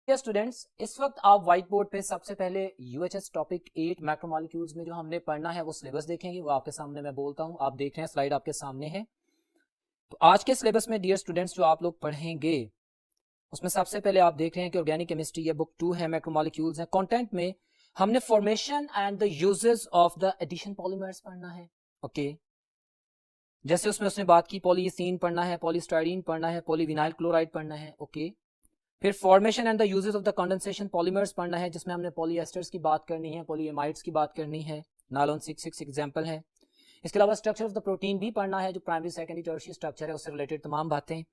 Students, इस वक्त आप व्हाइट बोर्ड पे सबसे पहले यूएचएस टॉपिक 8 मैक्रोमोलेक्यूल्स में जो हमने पढ़ना है वो सिलेबस देखेंगे। वो आपके सामने मैं बोलता हूँ, आप देख रहे हैं, स्लाइड आपके सामने है। तो आज के सिलेबस में डियर स्टूडेंट्स जो आप लोग पढ़ेंगे उसमें सबसे पहले आप देख रहे हैं कि ऑर्गेनिक केमिस्ट्री है, बुक 2 है, मैक्रोमोलेक्यूल्स है। कंटेंट में हमने formation and the uses of the addition polymers पढ़ना है। ओके, जैसे उसमें उसने बात की पॉलीइथीन पढ़ना है, पॉलीस्टाइरीन पढ़ना है, पॉलीविनाइल क्लोराइड पढ़ना है। ओके, फिर formation and the uses of the condensation polymers पढ़ना है, जिसमें हमने पॉलीएस्टर्स की बात करनी है, पॉलीएमाइड्स की बात करनी है। नालोन 6 एग्जांपल है। इसके अलावा स्ट्रक्चर ऑफ द प्रोटीन भी पढ़ना है, जो प्राइमरी सेकेंडरी टर्शियरी स्ट्रक्चर है उससे रिलेटेड तमाम बातें।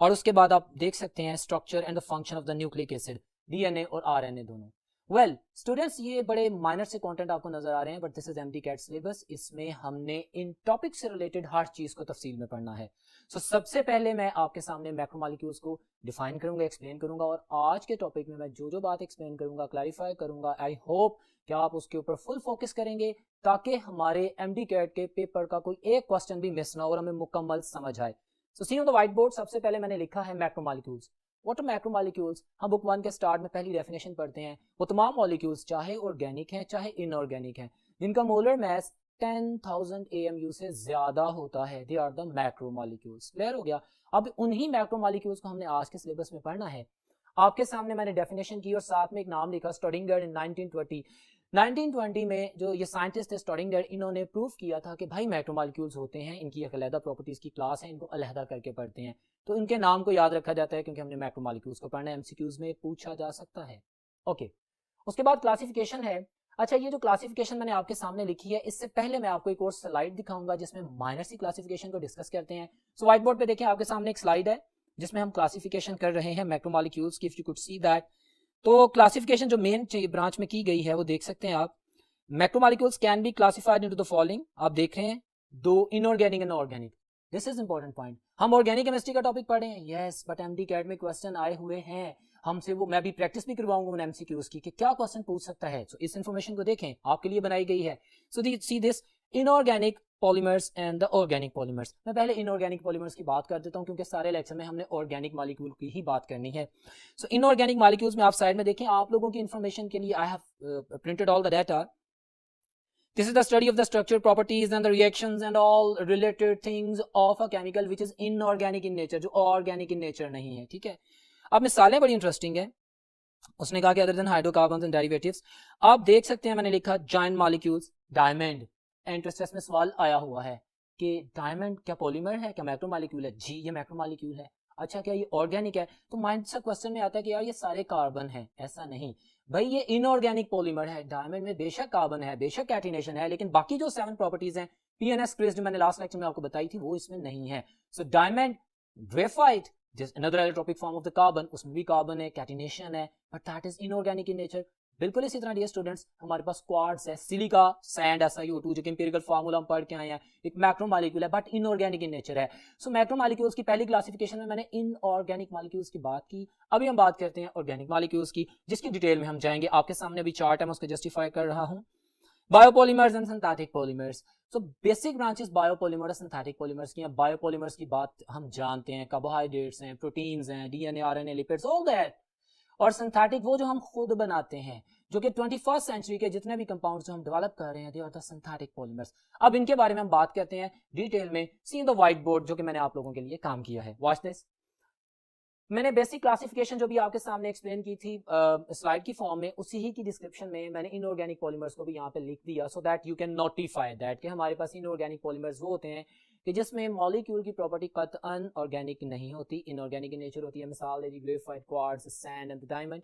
और उसके बाद आप देख सकते हैं structure and the function of the nucleic acid, DNA और आरएनए दोनों। वेल स्टूडेंट्स, ये बड़े माइनर से कंटेंट आपको नजर आ रहे हैं, but this is MDCAT syllabus. इसमें हमने इन टॉपिक से रिलेटेड हर चीज को तफसील में पढ़ना है। सो सबसे पहले मैं आपके सामने मैक्रोमोलेक्यूल्स को डिफाइन करूंगा, एक्सप्लेन करूंगा, और आज के टॉपिक में मैं जो जो बात एक्सप्लेन करूंगा, क्लैरिफाई करूंगा, आई होप कि आप उसके ऊपर फुल फोकस करेंगे ताकि हमारे एमडी कैट के पेपर का कोई एक क्वेश्चन भी मिस ना हो और हमें मुकम्मल समझ आए। So see on the white board, सबसे पहले मैंने लिखा है मैक्रोमोलेक्यूल्स। What are macromolecules? हम बुक 1 के स्टार्ट में पहली डेफिनेशन पढ़ते हैं। वो तमाम मॉलिक्यूल्स चाहे ऑर्गेनिक हैं चाहे इनऑर्गेनिक हैं, जिनका मोलर मास 10,000 AMU से ज्यादा होता है, they are the macromolecules. Clear हो गया? अब उन्हीं मैक्रोमोलेक्यूल्स को हमने आज के सिलेबस में पढ़ना है। आपके सामने मैंने डेफिनेशन की और साथ में एक नाम लिखा, स्टोडिंगर इन 1920। 1920 में जो ये साइंटिस्ट थे स्टोडिंगर, इन्होंने प्रूव किया था कि भाई मैक्रोमोलेक्यूल्स होते हैं, इनकी एक अलहदा प्रॉपर्टीज की क्लास है, इनको अलहदा करके पढ़ते हैं। तो इनके नाम को याद रखा जाता है क्योंकि हमने मैक्रोमोलेक्यूल्स को पढ़ना है, एमसीक्यूज में पूछा जा सकता है। ओके, उसके बाद क्लासिफिकेशन है। अच्छा, ये जो क्लासिफिकेशन मैंने आपके सामने लिखी है, इससे पहले मैं आपको एक और स्लाइड दिखाऊंगा जिसमें माइनर सी क्लासिफिकेशन को डिस्कस करते हैं। सो व्हाइट बोर्ड पे देखें, आपके सामने एक स्लाइड है जिसमें हम क्लासिफिकेशन कर रहे हैं मैक्रोमोलेक्यूल्स की, if you could see that. तो क्लासिफिकेशन जो मेन ब्रांच में की गई है वो देख सकते हैं आप। Macromolecules can be classified into the following. आप देख रहे हैं दो, inorganic and organic. This is important point. हम ऑर्गेनिक केमिस्ट्री का टॉपिक पढ़े हैं, यस, बट एमडी कैट में क्वेश्चन आए हुए हैं हमसे, वो मैं भी प्रैक्टिस भी करवाऊंगा उन एमसीक्यूज की कि क्या क्वेश्चन पूछ सकता है। सो इस इंफॉर्मेशन को देखें, आपके लिए बनाई गई है। So see this inorganic polymers and the organic polymers. मैं पहले इनऑर्गेनिक पॉलीमर्स की बात कर देता हूं क्योंकि सारे लेक्चर में हमने ऑर्गेनिक मॉलिक्यूल की ही बात करनी है। सो इनऑर्गेनिक मॉलिक्यूल्स में आप साइड में देखें, आप लोगों की इंफॉर्मेशन के लिए I have printed all the data. This is the study of the structure, properties and the reactions and all related things of a chemical which is inorganic in nature, जो organic in nature नहीं है। ठीक है, अब मिसालें बड़ी interesting है। उसने कहा कि other than hydrocarbons and derivatives, आप देख सकते हैं मैंने लिखा जायंट मॉलिक्यूल्स, डायमंड। इंटरेस्ट में सवाल आया हुआ है कि डायमंड क्या पॉलीमर है, क्या मैक्रोमोलेक्यूल है? जी, ये मैक्रोमोलेक्यूल है। अच्छा, क्या ये ऑर्गेनिक है? तो माइंड से क्वेश्चन में आता है कि यार ये सारे कार्बन है। ऐसा नहीं भाई, ये इनऑर्गेनिक पॉलीमर है। डायमंड में बेशक कार्बन है, बेशक कैटिनेशन है, लेकिन बाकी जो 7 प्रॉपर्टीज हैं, पीएनएस क्रिस्ट मैंने लास्ट लेक्चर में आपको बताई थी, वो इसमें नहीं है। सो डायमंड, ग्रेफाइट, जिस another allotropic form of the carbon, उसमें भी कार्बन है, कैटिनेशन है, but that is inorganic in nature. बिल्कुल इसी तरह डियर स्टूडेंट्स, हमारे पास क्वार्ट्ज है, सिलिका, सैंड, SiO2, जो कि एम्पिरिकल फार्मूला हम पढ़ के आए हैं, एक मैक्रोमोलेक्यूल है बट इनऑर्गेनिक इन नेचर है। सो मैक्रोमोलेक्यूल्स की पहली क्लासिफिकेशन में मैंने इनऑर्गेनिक मॉलिक्यूल्स की बात की। अभी हम बात करते हैं ऑर्गेनिक मॉलिक्यूल्स की, जिसकी डिटेल में हम जाएंगे। आपके सामने अभी चार्ट है, मैं उसको जस्टिफाई कर रहा हूं। Biopolymers and synthetic polymers. So basic branches biopolymer और सिंथेटिक पॉलीमर्स की हैं। बायोपॉलीमर्स की बात हम जानते हैं, कार्बोहाइड्रेट्स हैं, प्रोटीन्स हैं, DNA, RNA, lipids, all that. और सिंथेटिक वो जो हम खुद बनाते हैं, जो कि 21st सेंचुरी के जितने भी कंपाउंड्स जो हम डेवलप कर रहे हैं, they are the synthetic polymers. अब इनके बारे में हम बात करते हैं डिटेल में। सी द व्हाइट बोर्ड जो कि मैंने आप लोगों के लिए काम किया है, वॉच दिस। मैंने बेसिक क्लासिफिकेशन जो भी आपके सामने एक्सप्लेन की थी स्लाइड की फॉर्म में, उसी ही की डिस्क्रिप्शन में मैंने इनऑर्गेनिक पॉलीमर्स को भी यहाँ पे लिख दिया, सो that you can notify that कि हमारे पास इनऑर्गेनिक पॉलीमर्स वो होते हैं कि जिसमें मॉलिक्यूल की प्रॉपर्टी कतअन ऑर्गेनिक नहीं होती, इनऑर्गेनिक इन नेचर होती है। मिसाल है graphite, quartz, sand and diamond.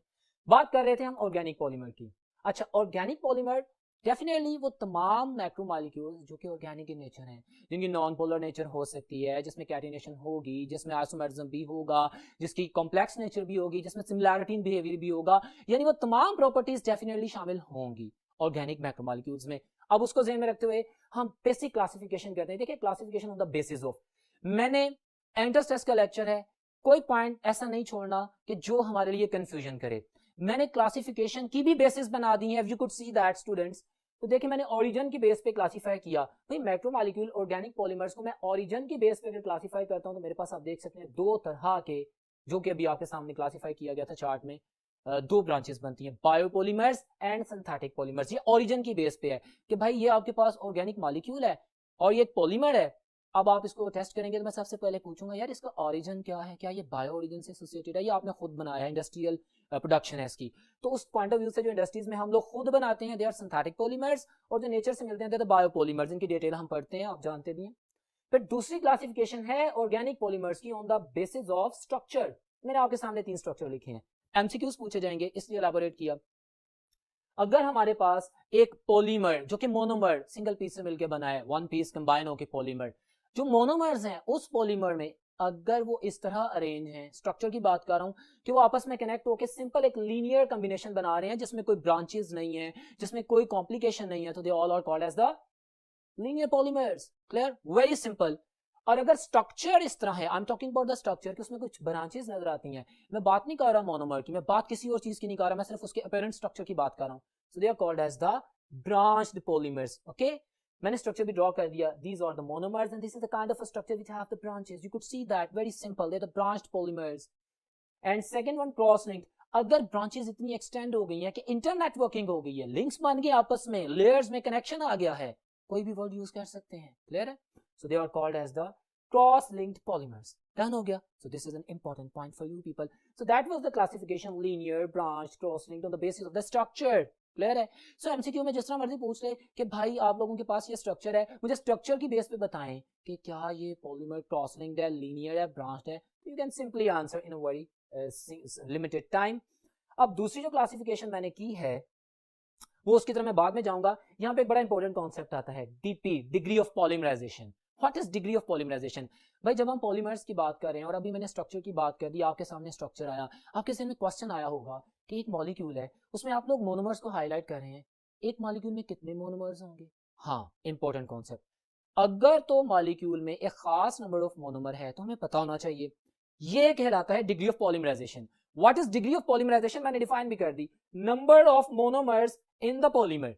बात कर रहे थे हम ऑर्गेनिक पॉलीमर की। अच्छा, ऑर्गेनिक पॉलीमर डेफिनेटली वो तमाम मैक्रोमोलेक्यूल्स जो कि ऑर्गेनिक इन नेचर हैं, जिनकी नॉन पोलर नेचर हो सकती है, जिसमें कैटिनेशन होगी, जिसमें आइसोमेरिज्म भी होगा, जिसकी कॉम्प्लेक्स नेचर भी होगी, जिसमें सिमिलैरिटी इन बिहेवियर भी होगा, यानी वो तमाम प्रॉपर्टीज डेफिनेटली शामिल होंगी ऑर्गेनिक मैक्रोमोलेक्यूल्स में। अब उसको ध्यान में रखते हुए हम बेसिक क्लासिफिकेशन करते हैं। देखिए, classification on the basis of, मैंने एंट्रेंस टेस्ट का लेक्चर है, कोई पॉइंट ऐसा नहीं छोड़ना कि जो हमारे लिए कंफ्यूजन करे। मैंने क्लासिफिकेशन की भी बेसिस बना दी है, you could see that students. तो देखिए, मैंने ओरिजिन की बेस पे क्लासिफाई किया। भाई मैक्रोमोलेक्यूल ऑर्गेनिक पॉलीमर्स को मैं ओरिजिन की बेस पे अगर क्लासिफाई करता हूं तो मेरे पास आप देख सकते हैं दो तरह के, जो कि अभी आपके सामने क्लासिफाई किया गया था चार्ट में, दो ब्रांचेस बनती हैं, बायोपॉलीमर्स एंड सिंथेटिक पॉलीमर्स। ये ओरिजिन की बेस पे है कि भाई ये आपके पास ऑर्गेनिक मॉलिक्यूल है और ये पॉलीमर है। अब आप इसको टेस्ट करेंगे तो मैं सबसे पहले पूछूंगा यार इसका ओरिजिन क्या है, क्या ये बायो ओरिजिन से एसोसिएटेड है या आपने खुद बनाया है, इंडस्ट्रियल प्रोडक्शन है इसकी। तो उस पॉइंट ऑफ व्यू से जो इंडस्ट्रीज में हम लोग खुद बनाते हैं दे आर सिंथेटिक पॉलीमर्स, और जो नेचर से मिलते हैं दे आर बायोपॉलीमर्स, इनकी डिटेल हम पढ़ते हैं, आप जानते भी हैं। फिर दूसरी क्लासिफिकेशन है ऑर्गेनिक पॉलीमर्स की on the basis of structure. मैंने आपके सामने 3 स्ट्रक्चर लिखे हैं, एमसीक्यूज पूछे जाएंगे इसलिए एलैबोरेट किया। अगर हमारे पास एक पॉलीमर जो कि मोनोमर सिंगल पीस से मिलकर बना है, वन पीस कंबाइन होकर पॉलीमर, जो मोनोमर्स हैं उस पॉलीमर में अगर वो इस तरह अरेंज हैं, स्ट्रक्चर की बात कर रहा हूं कि वो आपस में कनेक्ट होकर सिंपल एक लीनियर कॉम्बिनेशन बना रहे हैं जिसमें कोई ब्रांचेस नहीं है, जिसमें कोई कॉम्प्लिकेशन नहीं है, तो they all are called as the linear polymers. Clear, very simple. और अगर स्ट्रक्चर इस तरह है, I am talking about the structure कि उसमें कुछ ब्रांचेस नजर आती हैं, मैं बात नहीं कर रहा मोनोमर की, मैं बात किसी और चीज की नहीं कर रहा, मैं सिर्फ उसके अपीयरेंस स्ट्रक्चर की बात कर रहा हूं। So they are called as the branched polymers. Okay, मैंने स्ट्रक्चर भी ड्रॉ कर दिया, these are the monomers and this is the kind of a structure which have the branches, you could see that, very simple, they're the branched polymers. And second one, cross linked, अगर branches इतनी extend हो गई हैं कि internetworking हो गई है, links बन गए आपस में, लेयर्स में कनेक्शन आ गया है, कोई भी वर्ड यूज कर सकते हैं। क्लियर है? So they are called as the cross linked polymers. Done हो गया। So this is an important point for you people. So that was the classification, linear, branch, cross linked on the basis of the structure. Clear है? So MCQ में जिस तरह मर्जी पूछ ले कि भाई आप लोगों के पास ये स्ट्रक्चर है, मुझे स्ट्रक्चर की बेस पे बताएं कि क्या ये पॉलीमर क्रॉस लिंक्ड है, लीनियर है, ब्रांच्ड है, you can simply answer in a very limited time. अब दूसरी जो क्लासिफिकेशन मैंने की है वो उसकी तरफ मैं बाद में जाऊंगा। यहाँ पे एक बड़ा इंपॉर्टेंट कॉन्सेप्ट आता है, DP, degree of polymerisation. What is degree of polymerisation? भाई जब हम पॉलीमर्स की बात कर रहे हैं और अभी मैंने स्ट्रक्चर की बात कर दी, आपके सामने स्ट्रक्चर आया, आपके सामने क्वेश्चन आया होगा कि एक मॉलिक्यूल है, उसमें आप लोग मोनोमर्स को हाईलाइट कर रहे हैं, एक मॉलिक्यूल में कितने मोनोमर्स होंगे? हाँ, इंपॉर्टेंट कॉन्सेप्ट। अगर तो मॉलिक्यूल में एक खास नंबर ऑफ मोनोमर है तो हमें पता होना चाहिए, ये कहलाता है degree of polymerisation. What is degree of polymerization? मैंने डिफाइन भी कर दी, number of monomers in the polymer.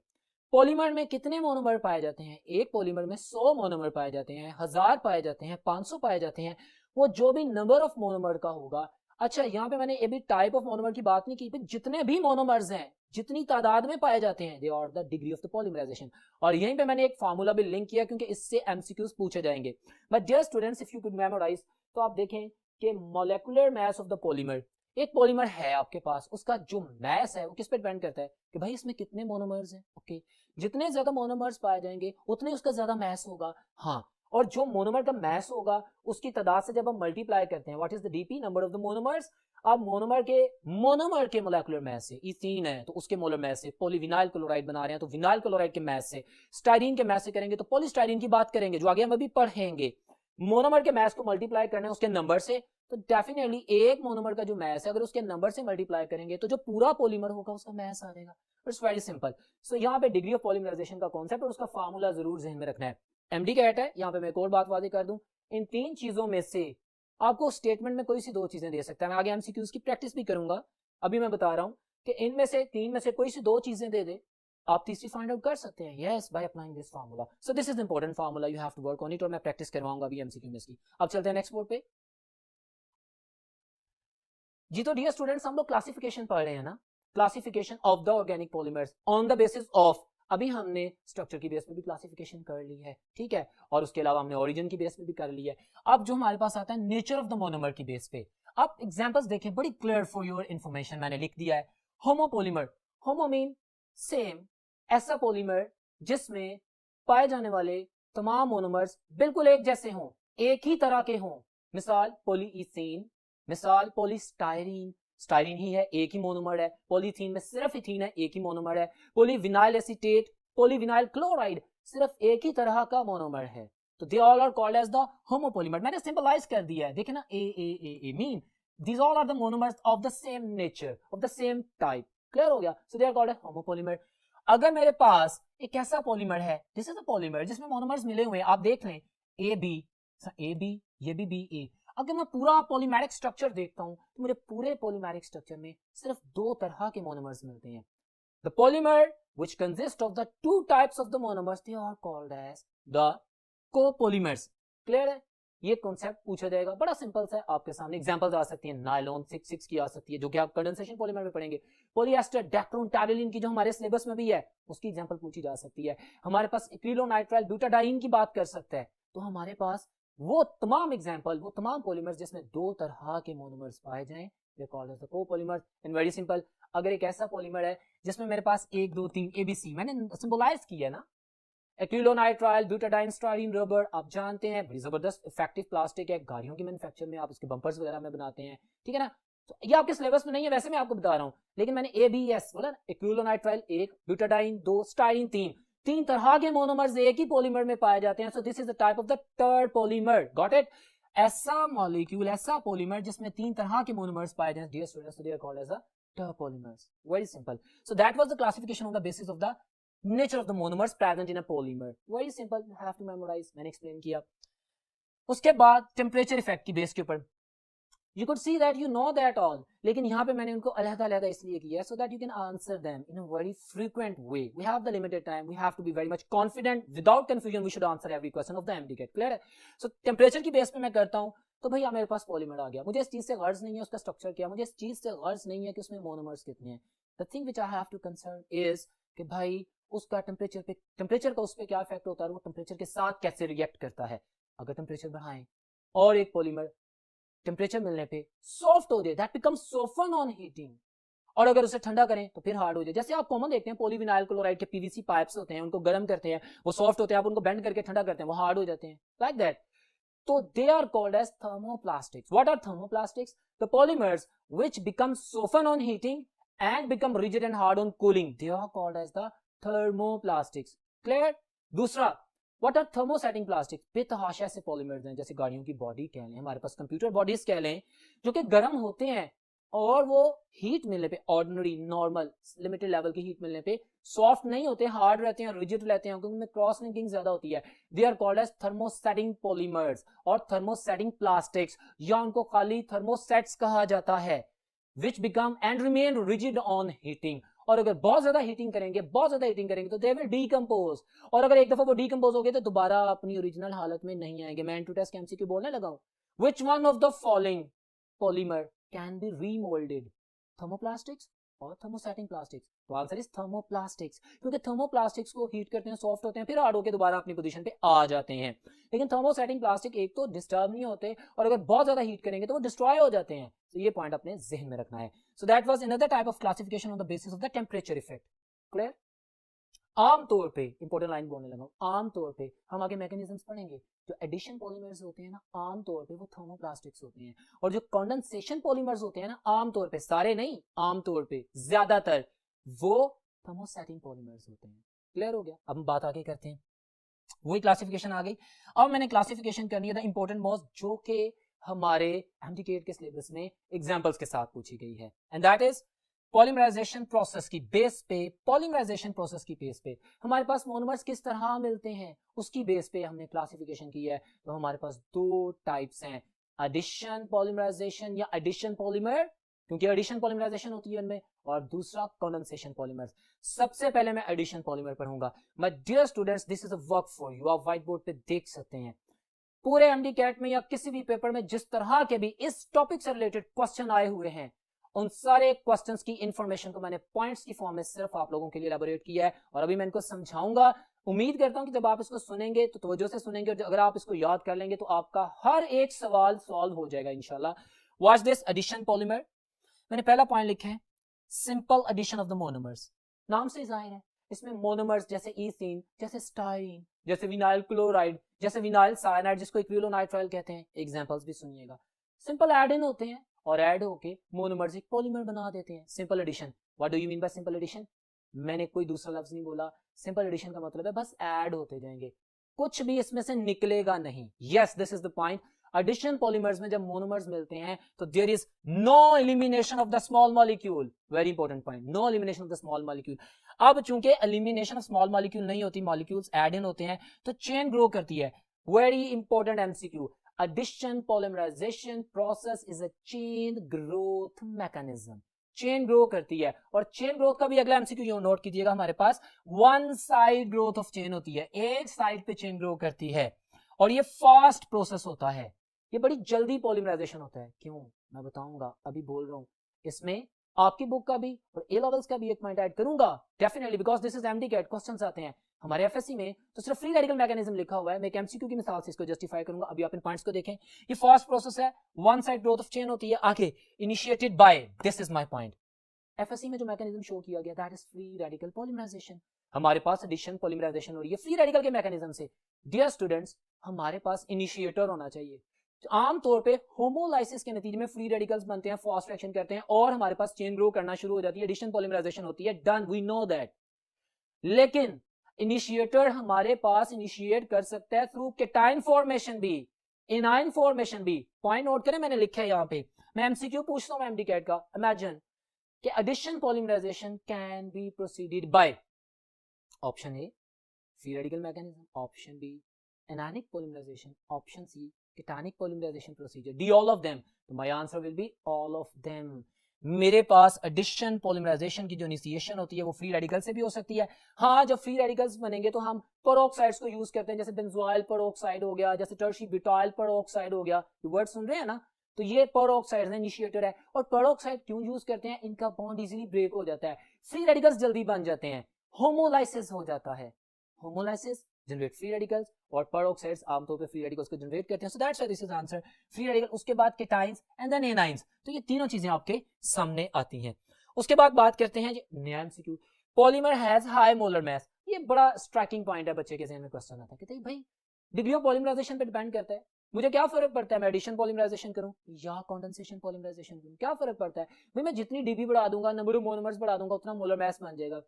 Polymer में कितने मोनोमर पाए जाते हैं? एक पॉलीमर में 100 मोनोमर पाए जाते हैं, 1000 पाए जाते हैं, 500 पाए जाते हैं, वो जो भी नंबर ऑफ मोनोमर का होगा। अच्छा, यहाँ पे मैंने अभी टाइप ऑफ मोनोमर की बात नहीं की, जितने भी मोनोमर्स हैं, जितनी तादाद में पाए जाते हैं, they are the degree of the polymerisation. और यहीं पे मैंने एक फार्मूला भी लिंक किया क्योंकि इससे एमसीक्यूज पूछे जाएंगे। But dear students, if you could memorise, तो आप देखें कि molecular mass of the polymer, एक पॉलीमर है आपके पास, उसका जो मास है वो किस पे डिपेंड करता है कि भाई इसमें कितने मोनोमर्स हैं। ओके, जितने ज्यादा मोनोमर्स पाए जाएंगे उतने उसका ज्यादा मास होगा। हाँ, और जो मोनोमर का मास होगा उसकी तादाद से जब हम मल्टीप्लाई करते हैं, what is the DP, number of the monomers. अब मोनोमर के मोलेकुलर मास से, इथीन है तो उसके मोलर मास से, पॉलीविनाइल क्लोराइड बना रहे हैं तो विनाइल क्लोराइड के मास से, स्टाइरीन के मास से करेंगे तो पॉलीस्टाइरीन की बात करेंगे जो आगे हम अभी पढ़ेंगे। मोनोमर के मास को मल्टीप्लाई करना है उसके नंबर से, तो डेफिनेटली एक मोनोमर का जो मास है अगर उसके नंबर से मल्टीप्लाई करेंगे तो जो पूरा पॉलीमर होगा उसका मास आ जाएगा। It's very simple. सो यहाँ पे डिग्री ऑफ पॉलीमराइजेशन का कॉन्सेप्ट और उसका फार्मूला जरूर जहन में रखना है। एमडी कैट है, यहाँ पे मैं एक और बात वादे कर दूं, इन 3 चीजों में से आपको स्टेटमेंट में कोई सी 2 चीजें दे सकता है। मैं आगे एमसीक्यूज की प्रैक्टिस भी करूंगा, अभी मैं बता रहा हूं कि इनमें से 3 में से कोई सी 2 चीजें दे दे, आप तीसरी फाइंड आउट कर सकते हैं, yes, by applying this formula. So this is important formula, you have to work on it, और मैं प्रैक्टिस करवाऊंगा अभी एमसीक्यू में इसकी। अब चलते हैं नेक्स्ट बोर्ड पे। जी तो डियर स्टूडेंट्स, हम लोग क्लासिफिकेशन पढ़ रहे हैं ना, classification of the organic polymers on the basis of, अभी हमने स्ट्रक्चर की बेस पे भी क्लासिफिकेशन कर ली है, ठीक है, और उसके अलावा हमने ओरिजिन की बेस पे भी कर ली है। अब जो हमारे पास आता है नेचर ऑफ द मोनोमर की बेस पे, आप एग्जांपल्स देखें, बड़ी क्लियर फॉर योर इंफॉर्मेशन मैंने लिख दिया है। होमोपॉलीमर, होमो मीन सेम, ऐसा पॉलीमर जिसमें पाए जाने वाले तमाम मोनोमर्स बिल्कुल एक जैसे हों, एक ही तरह के हों। मिसाल पॉलीइथीन, मिसाल पॉलीस्टाइरीन, स्टाइरीन ही है, एक ही मोनोमर है। पॉलीथीन में सिर्फ इथीन है, एक ही मोनोमर है। पॉलीविनाइल एसीटेट, पॉलीविनाइल क्लोराइड, सिर्फ एक ही तरह का मोनोमर है। तो they all are called as the homopolymer. मैंने सिंपलाइज कर दिया है, देखिए ना, I mean these all are the monomers of the same nature, of the same type। Clear हो गया? so they are called as homopolymers। अगर मेरे पास एक ऐसा पॉलीमर है, दिस इज अ पॉलीमर जिसमें मोनोमर्स मिले हुए हैं, आप देख लें ए बी, ये भी बी ए। अगर मैं पूरा पॉलीमेरिक स्ट्रक्चर देखता हूं तो मुझे पूरे पॉलीमेरिक स्ट्रक्चर में सिर्फ 2 तरह के मोनोमर्स मिलते हैं। The polymer which consist of the 2 types of the monomers, they are called as the copolymers। Clear है? ये कॉन्सेप्ट पूछा जाएगा, बड़ा सिंपल सा है आपके सामने। एग्जांपल्स आ सकती है, नायलॉन 6 की आ सकती है जो कि आप कंडेंसेशन पॉलीमर में पढ़ेंगे। पॉलीएस्टर, डेक्रोन, टैरिलीन की जो हमारे सिलेबस में भी है उसकी एग्जांपल पूछी जा सकती है। हमारे पास एक्रिलोनाइट्राइल ब्यूटाडाइन की बात कर सकते हैं। तो हमारे पास वो तमाम एग्जांपल, वो तमाम पॉलीमर्स जिसमें दो तरह के मोनोमर्स पाए जाएं, they called as copolymer. In very simple, अगर एक ऐसा पॉलीमर है जिसमें मेरे पास 1 2 3 ABC मैंने सिंबलाइज किया है ना, एक्रिलोनाइट्राइल, ब्यूटाडाइन, स्टाइरीन, रबर, आप जानते हैं बड़ी जबरदस्त इफेक्टिव प्लास्टिक है, गाड़ियों की मैन्युफैक्चर में आप उसके बम्पर्स वगैरह में बनाते हैं, ठीक है ना। तो ये आपके सिलेबस में नहीं है, वैसे मैं आपको बता रहा हूं, लेकिन मैंने ABS बोला, एक्रिलोनाइट्राइल 1, ब्यूटाडाइन 2, स्टाइरीन 3, तीन तरह के मोनोमर्स एक ही पॉलीमर में पाए जाते हैं। So this is the type of the third polymer, got it. ऐसा मॉलिक्यूल, ऐसा पॉलीमर जिसमें तीन तरह के मोनोमर्स पाए जाते हैं, dear students, they are called as a third polymers. Very simple. So that was the classification on the basis of the nature of the monomers present in a polymer. Very simple, you have to memorize, मैंने explain किया। उसके बाद temperature effect की base के ऊपर you could see that you know that all, लेकिन यहाँ पे मैंने उनको अलग-अलग इसलिए किया so that you can answer them in a very frequent way. We have the limited time, we have to be very much confident, without confusion we should answer every question of the MCAT, clear है। so temperature की base पे मैं करता हूँ, तो भैया मेरे पास polymer आ गया, मुझे इस चीज से गर्ज नहीं है उसका स्ट्रक्चर क्या, मुझे इस चीज से गर्ज नहीं है कि उसमें मोनोमर्स कितने हैं। The thing which I have to concern is कि भाई उसका टेम्परेचर का उस पर क्या इफेक्ट होता है, वो टेम्परेचर के साथ कैसे रिएक्ट करता है। अगर टेम्परेचर बढ़ाएं और एक पॉलीमर टेम्परेचर मिलने पे सॉफ्ट हो जाए, that becomes soften on heating, और अगर उसे ठंडा करें तो फिर हार्ड हो जाए। जैसे आप कॉमन देखते हैं पॉलीविनाइल क्लोराइड के PVC पाइप्स होते हैं, उनको गर्म करते हैं, वो सॉफ्ट होते हैं, आप उनको बेंड करके ठंडा करते हैं, वो हार्ड हो जाते हैं, लाइक दैट। तो they are called as thermoplastics. What are thermoplastics? The polymers which become soften on heating and become rigid and hard on cooling, they are called as the thermoplastics. Clear? दूसरा, what are thermosetting plastics? बेतहाशा ऐसे polymers हैं, जैसे गाड़ियों की body कह लें, हमारे पास कंप्यूटर बॉडीज कह लें, जो कि गर्म होते हैं और वो हीट मिलने पे, ऑर्डिनरी नॉर्मल लिमिटेड लेवल की हीट मिलने पे सॉफ्ट नहीं होते, हार्ड रहते हैं, रिजिड रहते हैं, क्योंकि उनमें क्रॉस लिंकिंग ज्यादा होती है। They are called as thermosetting polymers और थर्मोसेटिंग प्लास्टिक्स, या उनको खाली थर्मोसेट्स कहा जाता है, which become and remain rigid on heating. और अगर बहुत ज्यादा हीटिंग करेंगे तो दे विल डीकंपोज, और अगर एक दफा वो डीकंपोज हो गए तो दोबारा अपनी ओरिजिनल हालत में नहीं आएंगे। मैं टू टेस्ट MCQ बोलने लगा हूं, which one of the following polymer can be remoulded, thermoplastics और थर्मोसेटिंग प्लास्टिक्स? तो आंसर इज थर्मोप्लास्टिक्स, क्योंकि थर्मोप्लास्टिक्स को हीट करते हैं, सॉफ्ट होते हैं, फिर हार्ड होकर दोबारा अपनी पोजीशन पे आ जाते हैं। लेकिन थर्मोसेटिंग प्लास्टिक एक तो डिस्टर्ब नहीं होते, और अगर बहुत ज्यादा हीट करेंगे तो वो डिस्ट्रॉय हो जाते हैं। तो ये पॉइंट अपने जहन में रखना है। सो that was another type of classification on the basis of the temperature effect, clear. आमतौर पे, इंपॉर्टेंट लाइन बोलने लगा, आमतौर पे हम आगे मैकेनिज्म्स पढ़ेंगे, जो एडिशन पॉलीमर्स होते हैं ना, आमतौर पे वो थर्मोप्लास्टिक्स होते हैं, और जो कंडेंसेशन पॉलीमर्स होते हैं ना, आमतौर पे, सारे नहीं, आमतौर पे ज्यादातर वो थर्मोसेटिंग पॉलीमर्स होते हैं। क्लियर हो गया? अब हम बात आगे करते हैं, वही क्लासिफिकेशन आ गई। अब मैंने क्लासिफिकेशन करनी है द इंपॉर्टेंट मोस्ट, जो कि हमारे MCAT के सिलेबस में एग्जांपल्स के साथ पूछी गई है, and that is polymerisation process की बेस पे, पॉलीमराइजेशन प्रोसेस की बेस पे हमारे पास मोनोमर्स किस तरह मिलते हैं, उसकी बेस पे हमने क्लासिफिकेशन की है। तो हमारे पास दो टाइप्स हैं, एडिशन पॉलीमराइजेशन या एडिशन पॉलीमर, क्योंकि एडिशन पॉलीमराइजेशन होती है उनमें, और दूसरा कंडेंसेशन पॉलीमर्स। सबसे पहले मैं एडिशन पॉलीमर पढ़ूंगा। My dear students, this is a work for you, आप व्हाइट बोर्ड पे देख सकते हैं। पूरे MCAT में या किसी भी पेपर में जिस तरह के भी इस टॉपिक से रिलेटेड क्वेश्चन आए हुए हैं, उन सारे क्वेश्चंस की इंफॉर्मेशन को मैंने पॉइंट्स की फॉर्म में सिर्फ आप लोगों के लिए एलैबोरेट किया है, और अभी मैं इनको समझाऊंगा। उम्मीद करता हूं कि जब आप इसको सुनेंगे तो तवज्जो से सुनेंगे, और अगर आप इसको याद कर लेंगे तो आपका हर एक सवाल सॉल्व हो जाएगा इंशाल्लाह। Watch this addition polymer. मैंने पहला पॉइंट लिखा है, simple addition of the monomers. नाम से जाहिर है, इसमें मोनोमर्स जैसे ईथीन, जैसे स्टाइरीन, जैसे विनाइल क्लोराइड, जैसे विनाइल साइनाइड, जिसको एक्रिलोनाइट्राइल कहते हैं, एग्जांपल्स भी सुनिएगा, सिंपल ऐड इन होते हैं, और ऐड होके मोनोमर्स एक पॉलीमर बना देते हैं। Simple addition. What do you mean by simple addition? मैंने कोई दूसरा लफ्ज नहीं बोला, सिंपल एडिशन का मतलब है बस ऐड होते जाएंगे, कुछ भी इसमें से निकलेगा नहीं। Yes, this is the point. Addition polymers में जब मोनोमर्स मिलते हैं तो there is no elimination of the small molecule. Very important point, no elimination of the small molecule. अब चूंकि एलिमिनेशन ऑफ स्मॉल मॉलिक्यूल नहीं होती, मॉलिक्यूल्स ऐड इन होते हैं, तो चेन ग्रो करती है। Very important MCQ, addition polymerization process is a chain growth mechanism। Chain grow करती है, और चेन ग्रोथ का भी अगला MCQ नोट कीजिएगा, हमारे पास one side growth of chain होती है, एक साइड पे चेन ग्रो करती है, और ये फास्ट प्रोसेस होता है, ये बड़ी जल्दी पॉलीमराइजेशन होता है। क्यों, मैं बताऊंगा, अभी बोल रहा हूं। इसमें आपकी बुक का भी और ए लेवल्स का भी एक पॉइंट ऐड करूंगा definitely, because this is MDCAT, questions आते हैं हमारे एफएससी में। तो सिर्फ फ्री रेडिकल मैकेनिज्म लिखा हुआ है, मैं एक एमसीक्यू की मिसाल से इसको जस्टिफाई करूंगा। अभी आप इन पॉइंट्स को देखें, ये फास्ट प्रोसेस है, one side growth of chain होती है, आगे initiated by, this is my point. FSC में जो मैकेनिज्म शो किया गया that is free radical polymerisation. हमारे पास एडिशन पॉलीमराइजेशन हो रही है फ्री रेडिकल के मैकेनिज्म से। डियर स्टूडेंट्स, हमारे पास इनिशिएटर होना चाहिए। आमतौर पे होमोलाइसिस के नतीजे में फ्री रेडिकल्स बनते हैं, फास्ट रिएक्शन करते हैं और हमारे पास चेन ग्रो करना शुरू हो जाती है, एडिशन पॉलीमराइजेशन होती है, डन, वी नो दैट। लेकिन इनिशिएटर हमारे पास इनिशिएट कर सकता है थ्रू केटाइन फॉर्मेशन भी, एनाइन फॉर्मेशन भी। पॉइंट नोट करें, मैंने लिखा है यहां पे, मैं एमसीक्यू पूछता हूं एमडीकैट का। इमेजिन कि addition polymerization can be proceeded by option A free radical mechanism, option B anionic polymerization, option C cationic polymerization procedure, D all of them. तो my answer will be all of them. मेरे पास addition polymerisation की जो initiation होती है वो free radical से भी हो सकती है। हाँ, जब फ्री रेडिकल्स बनेंगे तो हम पेरोक्साइड्स को यूज करते हैं, जैसे बेंजोइल पेरोक्साइड हो गया, जैसे टर्शी ब्यूटाइल पेरोक्साइड हो गया, ये वर्ड सुन रहे हैं ना, तो ये पेरोक्साइड इनिशिएटर है। और पेरोक्साइड क्यों यूज करते हैं, इनका बॉन्ड इजीली ब्रेक हो जाता है, फ्री रेडिकल्स जल्दी बन जाते हैं, होमोलाइसिस हो जाता है, होमोलाइसिस जनरेट फ्री रेडिकल्स और पेरोक्साइड्स आमतौर पे फ्री रेडिकल्स को जनरेट करते हैं। सो that's why this is answer free radical. उसके बाद केटाइंस एंड देन एनाइंस, तो ये तीनों चीजें आपके सामने आती हैं। उसके बाद बात करते हैं नया MCQ, polymer has high molar mass. ये बड़ा स्ट्राइकिंग पॉइंट है, बच्चे के ज़हन में क्वेश्चन आता है, कहते हैं भाई डिग्री ऑफ पॉलीमराइजेशन पे डिपेंड करता है, मुझे क्या फर्क पड़ता है मैं एडिशन पॉलीमराइजेशन करूं या कंडेंसेशन पॉलीमराइजेशन करूं, क्या फर्क पड़ता है भाई, मैं जितनी डीबी बढ़ा दूंगा, नंबर ऑफ मोनोमर्स बढ़ा दूंगा, उतना मोलर मास बन जाएगा।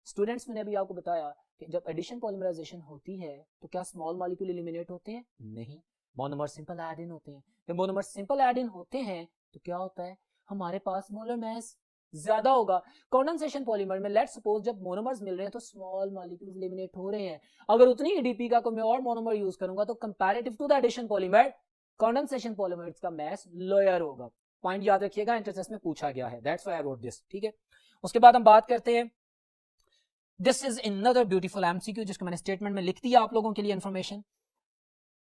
स्टूडेंट्स, मैंने अभी आपको बताया कि जब एडिशन पॉलीमराइजेशन होती है तो क्या स्मॉल मॉलिक्यूल एलिमिनेट होते हैं, नहीं, मोनोमर सिंपल ऐड इन होते हैं। जब मोनोमर सिंपल ऐड इन होते हैं तो क्या होता है, हमारे पास मोलर मास ज्यादा होगा। कंडेंसेशन पॉलीमर में लेट्स सपोज जब मोनोमर्स मिल रहे हैं तो स्मॉल मॉलिक्यूल्स एलिमिनेट हो रहे हैं, अगर उतनी एडीपी का कोई मैं और मोनोमर यूज करूंगा तो comparative to the addition polymer condensation polymers का मास लोअर होगा। पॉइंट याद रखिएगा, इंटरसेस में पूछा गया है, that's why I wrote this, ठीक है। उसके बाद हम बात करते हैं, this is another beautiful MCQ जिसको मैंने स्टेटमेंट में लिख दिया आप लोगों के लिए इंफॉर्मेशन।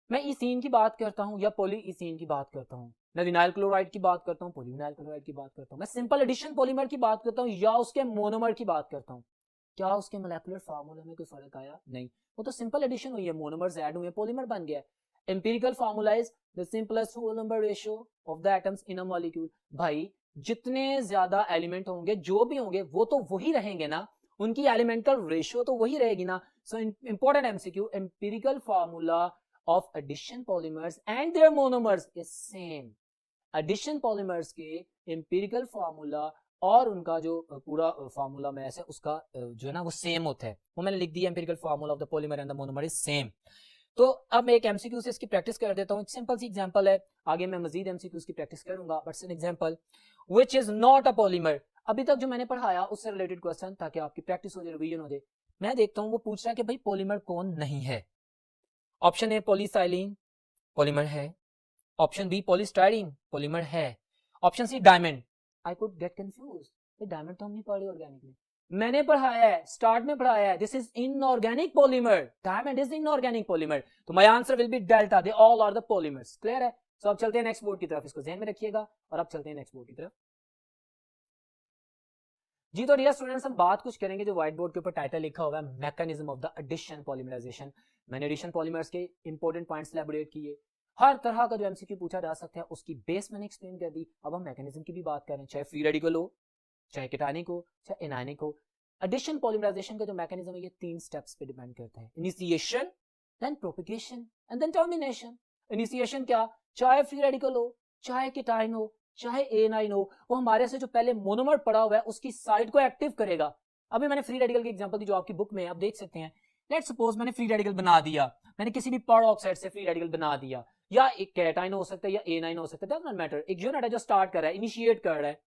मैं इथीन की बात करता हूं या पॉली इथीन की बात करता हूं, मैं विनाइल क्लोराइड की बात करता हूं, पॉलीविनाइल क्लोराइड की बात करता हूं, मैं सिंपल एडिशन पॉलीमर की बात करता हूं या उसके मोनोमर की बात करता हूं, क्या उसके मोलेकुलर फार्मूला में कोई फर्क आया, नहीं, वो तो सिंपल एडिशन हुई है, मोनोमर्स ऐड हुए, पॉलीमर बन गया। Empirical formula is the simplest whole number ratio of the atoms in a molecule. भाई जितने ज्यादा एलिमेंट होंगे, जो भी होंगे, वो तो वही रहेंगे ना, उनकी एलिमेंटल रेशियो तो वही रहेगी ना। So important MCQ, empirical formula of addition polymers and their monomers is same। addition polymers के empirical formula और उनका जो पूरा फार्मूला मैस है उसका जो है ना वो सेम होता है, वो मैंने लिख दिया, empirical formula of the polymer and the monomer is same। तो अब मैं एक एमसीक्यू से इसकी प्रैक्टिस कर देता हूँ, एक सिंपल सी एग्जांपल है, आगे मैं मजीद एमसीक्यूज की प्रैक्टिस करूंगा, but an example which is not a polymer. अभी तक जो मैंने पढ़ाया उससे रिलेटेड क्वेश्चन, ताकि आपकी प्रैक्टिस हो जाए, रिवीजन हो जाए। मैं देखता हूँ वो पूछ रहा है कि भाई पॉलीमर कौन नहीं है। ऑप्शन ए पॉलीसाइलिन, पॉलीमर है, ऑप्शन बी पॉलीस्टाइरीन, पॉलीमर है, option C diamond. I could get confuse, diamond तो हम नहीं पढ़े ऑर्गेनिक में, मैंने पढ़ाया है, स्टार्ट में पढ़ाया है, this is inorganic polymer, diamond is inorganic polymer, तो my answer will be delta, they all are the polymers. Clear है? सो अब चलते हैं नेक्स्ट बोर्ड की तरफ, इसको ध्यान में रखिएगा, और अब चलते हैं नेक्स्ट बोर्ड की तरफ। जी तो डियर स्टूडेंट्स, हम बात कुछ करेंगे जो व्हाइट बोर्ड के ऊपर टाइटल लिखा हुआ है, mechanism of the addition polymerisation. मैंने एडिशन पॉलीमर्स के इंपॉर्टेंट पॉइंट्स एलैबोरेट किए, हर तरह का जो एमसीक्यू पूछा जा सकता है उसकी बेस मैंने एक्सप्लेन कर दी। अब हम मैकेनिज्म की भी बात करें, चाहे फ्री रेडिकल हो, चाहे केटानिक हो, चाहे एनायनिक हो। एडिशन पॉलीमराइजेशन का जो मैकेनिज्म है ये 3 स्टेप्स पे डिपेंड करता है, initiation, then propagation and then termination. Initiation क्या, चाहे फ्री रेडिकल हो, चाहे केटाइन हो, चाहे एनाइन हो, वो हमारे से जो पहले मोनोमर पड़ा हुआ है उसकी साइड को एक्टिव करेगा। अभी मैंने फ्री रेडिकल की एग्जांपल दी जो आपकी बुक में आप देख सकते हैं। लेट्स सपोज मैंने फ्री रेडिकल बना दिया, मैंने किसी भी पेरोक्साइड से फ्री रेडिकल बना दिया, या एक केटाइन हो सकता है या एनाइन हो सकता है, डजंट मैटर, एक यूनिट है जो स्टार्ट कर रहा है, इनिशिएट कर रहा है,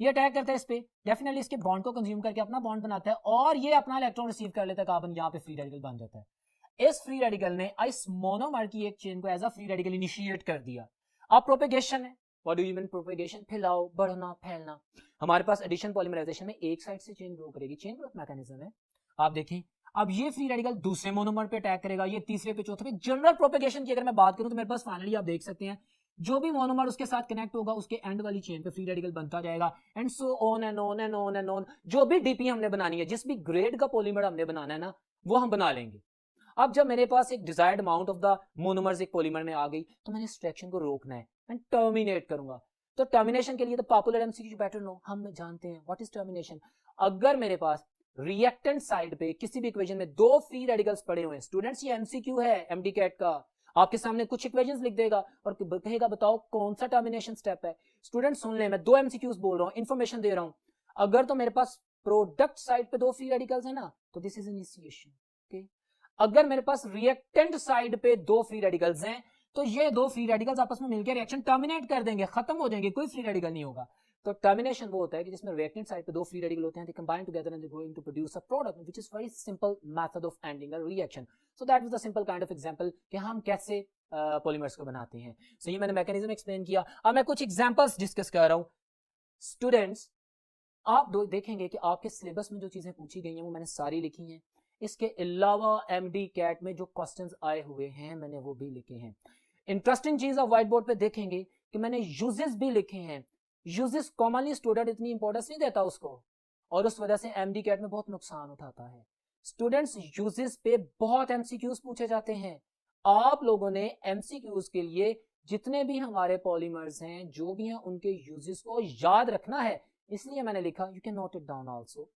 ये अटैक करता है इस पे, डेफिनेटली इसके बॉन्ड को कंज्यूम करके अपना बॉन्ड बनाता है और ये अपना इलेक्ट्रॉन रिसीव कर लेता है कार्बन, यहाँ पे फ्री रेडिकल बन जाता है। इस फ्री रेडिकल ने इस मोनोमर की एक चेन को as a free radical initiate कर दिया। अब प्रोपेगेशन है, what do you mean propagation, फैलाओ, बढ़ना, फैलना। हमारे पास एडिशन पॉलीमराइजेशन में एक साइड से चेन ग्रो करेगी, चेन ग्रोथ मैकेनिज्म है। आप देखें अब ये फ्री रेडिकल दूसरे मोनोमर पे अटैक करेगा, ये तीसरे पे, चौथे पे। जनरल प्रोपेगेशन की अगर मैं बात करूं तो मेरे पास फाइनली आप देख सकते हैं जो भी मोनोमर उसके साथ कनेक्ट होगा उसके एंड वाली चेन पे फ्री रेडिकल बनता जाएगा, and so on and on and on and on. जो भी डीपी हमने बनानी है, जिस भी ग्रेड का पॉलीमर हमने बनाना है ना, वो हम बना लेंगे। अब जब मेरे पास एक desired amount of the monomers एक पॉलीमर में आ गई, तो मैंने इस रिएक्शन को रोकना है, मैं टर्मिनेट करूंगा। तो टर्मिनेशन के लिए तो पॉपुलर एमसीक्यू पैटर्न हो, हम जानते हैं व्हाट इज टर्मिनेशन। अगर मेरे पास रिएक्टेंट साइड पे किसी भी इक्वेशन में दो फ्री रेडिकल्स पड़े हुए हैं, स्टूडेंट्स ये एमसीक्यू है एमडी कैट का, आपके सामने कुछ इक्वेशंस लिख देगा और कहेगा बताओ कौन सा टर्मिनेशन स्टेप है। स्टूडेंट सुन ले, मैं दो एमसीक्यूज बोल रहा हूं, इंफॉर्मेशन दे रहा हूं। अगर तो मेरे पास प्रोडक्ट साइड पे दो फ्री रेडिकल्स है ना, तो दिस इज इनिशिएशन। ओके, अगर मेरे पास रिएक्टेंट साइड पे दो फ्री रेडिकल्स हैं, तो ये दो फ्री रेडिकल्स आपस में मिलकर रिएक्शन टर्मिनेट कर देंगे, खत्म हो जाएंगे, कोई फ्री रेडिकल नहीं होगा। तो टर्मिनेशन वो होता है कि जिसमें रिएक्टेंट साइड पे दो फ्री रेडिकल होते हैं, they combine together and they going to produce a product which is very simple method of ending a reaction. So that was the simple kind of example कि हम कैसे polymers को बनाते हैं। सो ये मैंने मैकेनिज्म एक्सप्लेन किया। अब मैं कुछ एग्जांपल्स डिस्कस कर रहा हूं। स्टूडेंट्स आप देखेंगे कि आपके सिलेबस में जो चीजें पूछी गई हैं वो मैंने सारी लिखी हैं। इसके अलावा एमडी कैट में जो क्वेश्चंस आए हुए हैं मैंने वो भी लिखे हैं। इंटरेस्टिंग चीज आप व्हाइट बोर्ड पे देखेंगे कि मैंने यूजेस भी लिखे हैं। यूजेस कॉमनली स्टूडेंट इतनी इंपॉर्टेंस नहीं देता उसको, और उस वजह से एमडी कैट में बहुत नुकसान उठाता है। स्टूडेंट्स यूजेस पे बहुत एमसीक्यूज पूछे जाते हैं। आप लोगों ने एमसीक्यूज के लिए जितने भी हमारे पॉलीमर्स हैं, जो भी हैं, उनके यूजेस को याद रखना है, इसलिए मैंने लिखा, you can note it down also.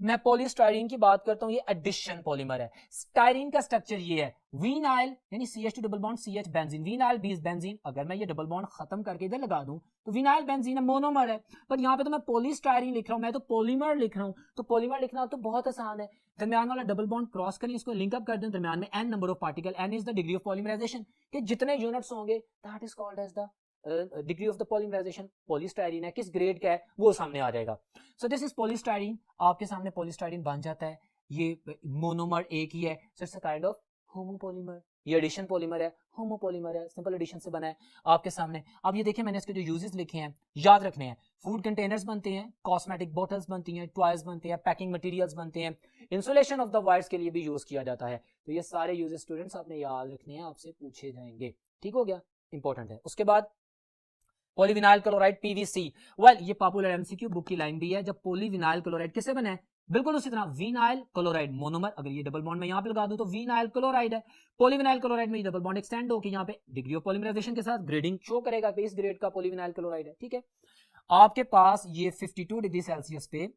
मैं पॉलीस्टाइरीन की बात करता हूं, ये एडिशन पॉलीमर है। स्टाइरीन का स्ट्रक्चर ये है, विनाइल यानी CH2 double bond CH benzene, vinyl बीस बेंजीन। अगर मैं ये डबल बॉन्ड खत्म करके इधर लगा दूं तो विनाइल बेंजीन है, मोनोमर है। पर यहाँ पे तो मैं पॉलीस्टाइरीन लिख रहा हूं, मैं तो पॉलीमर लिख रहा हूं। तो पॉलीमर लिखना तो बहुत आसान है, दरमियान वाला डबल बॉन्ड क्रॉस करें, इसको लिंक अप कर दें, दरमियान में n number of particle, n is the degree of polymerisation, कि जितने यूनिट्स होंगे that is called as the degree of the polymerisation. Polystyrene है, किस ग्रेड का है वो सामने आ जाएगा। सो दिस इज पॉलीस्टाइरीन, आपके सामने पॉलीस्टाइरीन बन जाता है। ये मोनोमर एक ही है, so it's a kind of homopolymer. ये एडिशन पॉलीमर है, होमोपॉलीमर है, सिंपल एडिशन से बना है आपके सामने। अब ये देखिए मैंने इसके जो यूजेस लिखे हैं याद रखने हैं। फूड कंटेनर्स बनते हैं, कॉस्मेटिक बॉटल्स बनती हैं, टॉयज बनते हैं, पैकिंग मटेरियल्स बनते हैं, इंसुलेशन ऑफ द वायर्स के लिए भी यूज किया जाता है। तो ये सारे यूजेस स्टूडेंट्स आपने याद रखने हैं, आपसे पूछे जाएंगे। ठीक हो गया, इंपॉर्टेंट है। उसके बाद पॉलीविनाइल क्लोराइड PVC। वेल ये पॉपुलर एमसीक्यू बुक की लाइन भी है। जब पॉलीविनाइल क्लोराइड किससे बना है, बिल्कुल उसी तरह विनाइल क्लोराइड मोनोमर, अगर ये डबल बॉन्ड मैं यहाँ पे लगा दूं तो विनाइल क्लोराइड है। पॉलीविनाइल क्लोराइड में ये डबल बॉन्ड एक्सटेंड होकर यहाँ पे डिग्री ऑफ पॉलीमराइजेशन के साथ ग्रेडिंग शो करेगा कि इस ग्रेड का पॉलीविनाइल क्लोराइड है। ठीक है, आपके पास ये 52 डिग्री सेल्सियस पे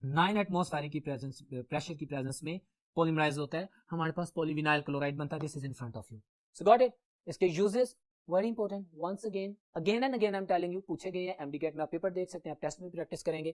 9 एटमॉस्फेरिक की प्रेजेंस, प्रेशर की प्रेजेंस में पॉलीमराइज होता है, हमारे पास पॉलीविनाइल क्लोराइड बनता है। This is in front of you. So got it. इसके uses very important, once again and again I am telling you, पूछे गए हैं। एमडी कैट में आप पेपर देख सकते हैं, आप टेस्ट में भी प्रैक्टिस करेंगे।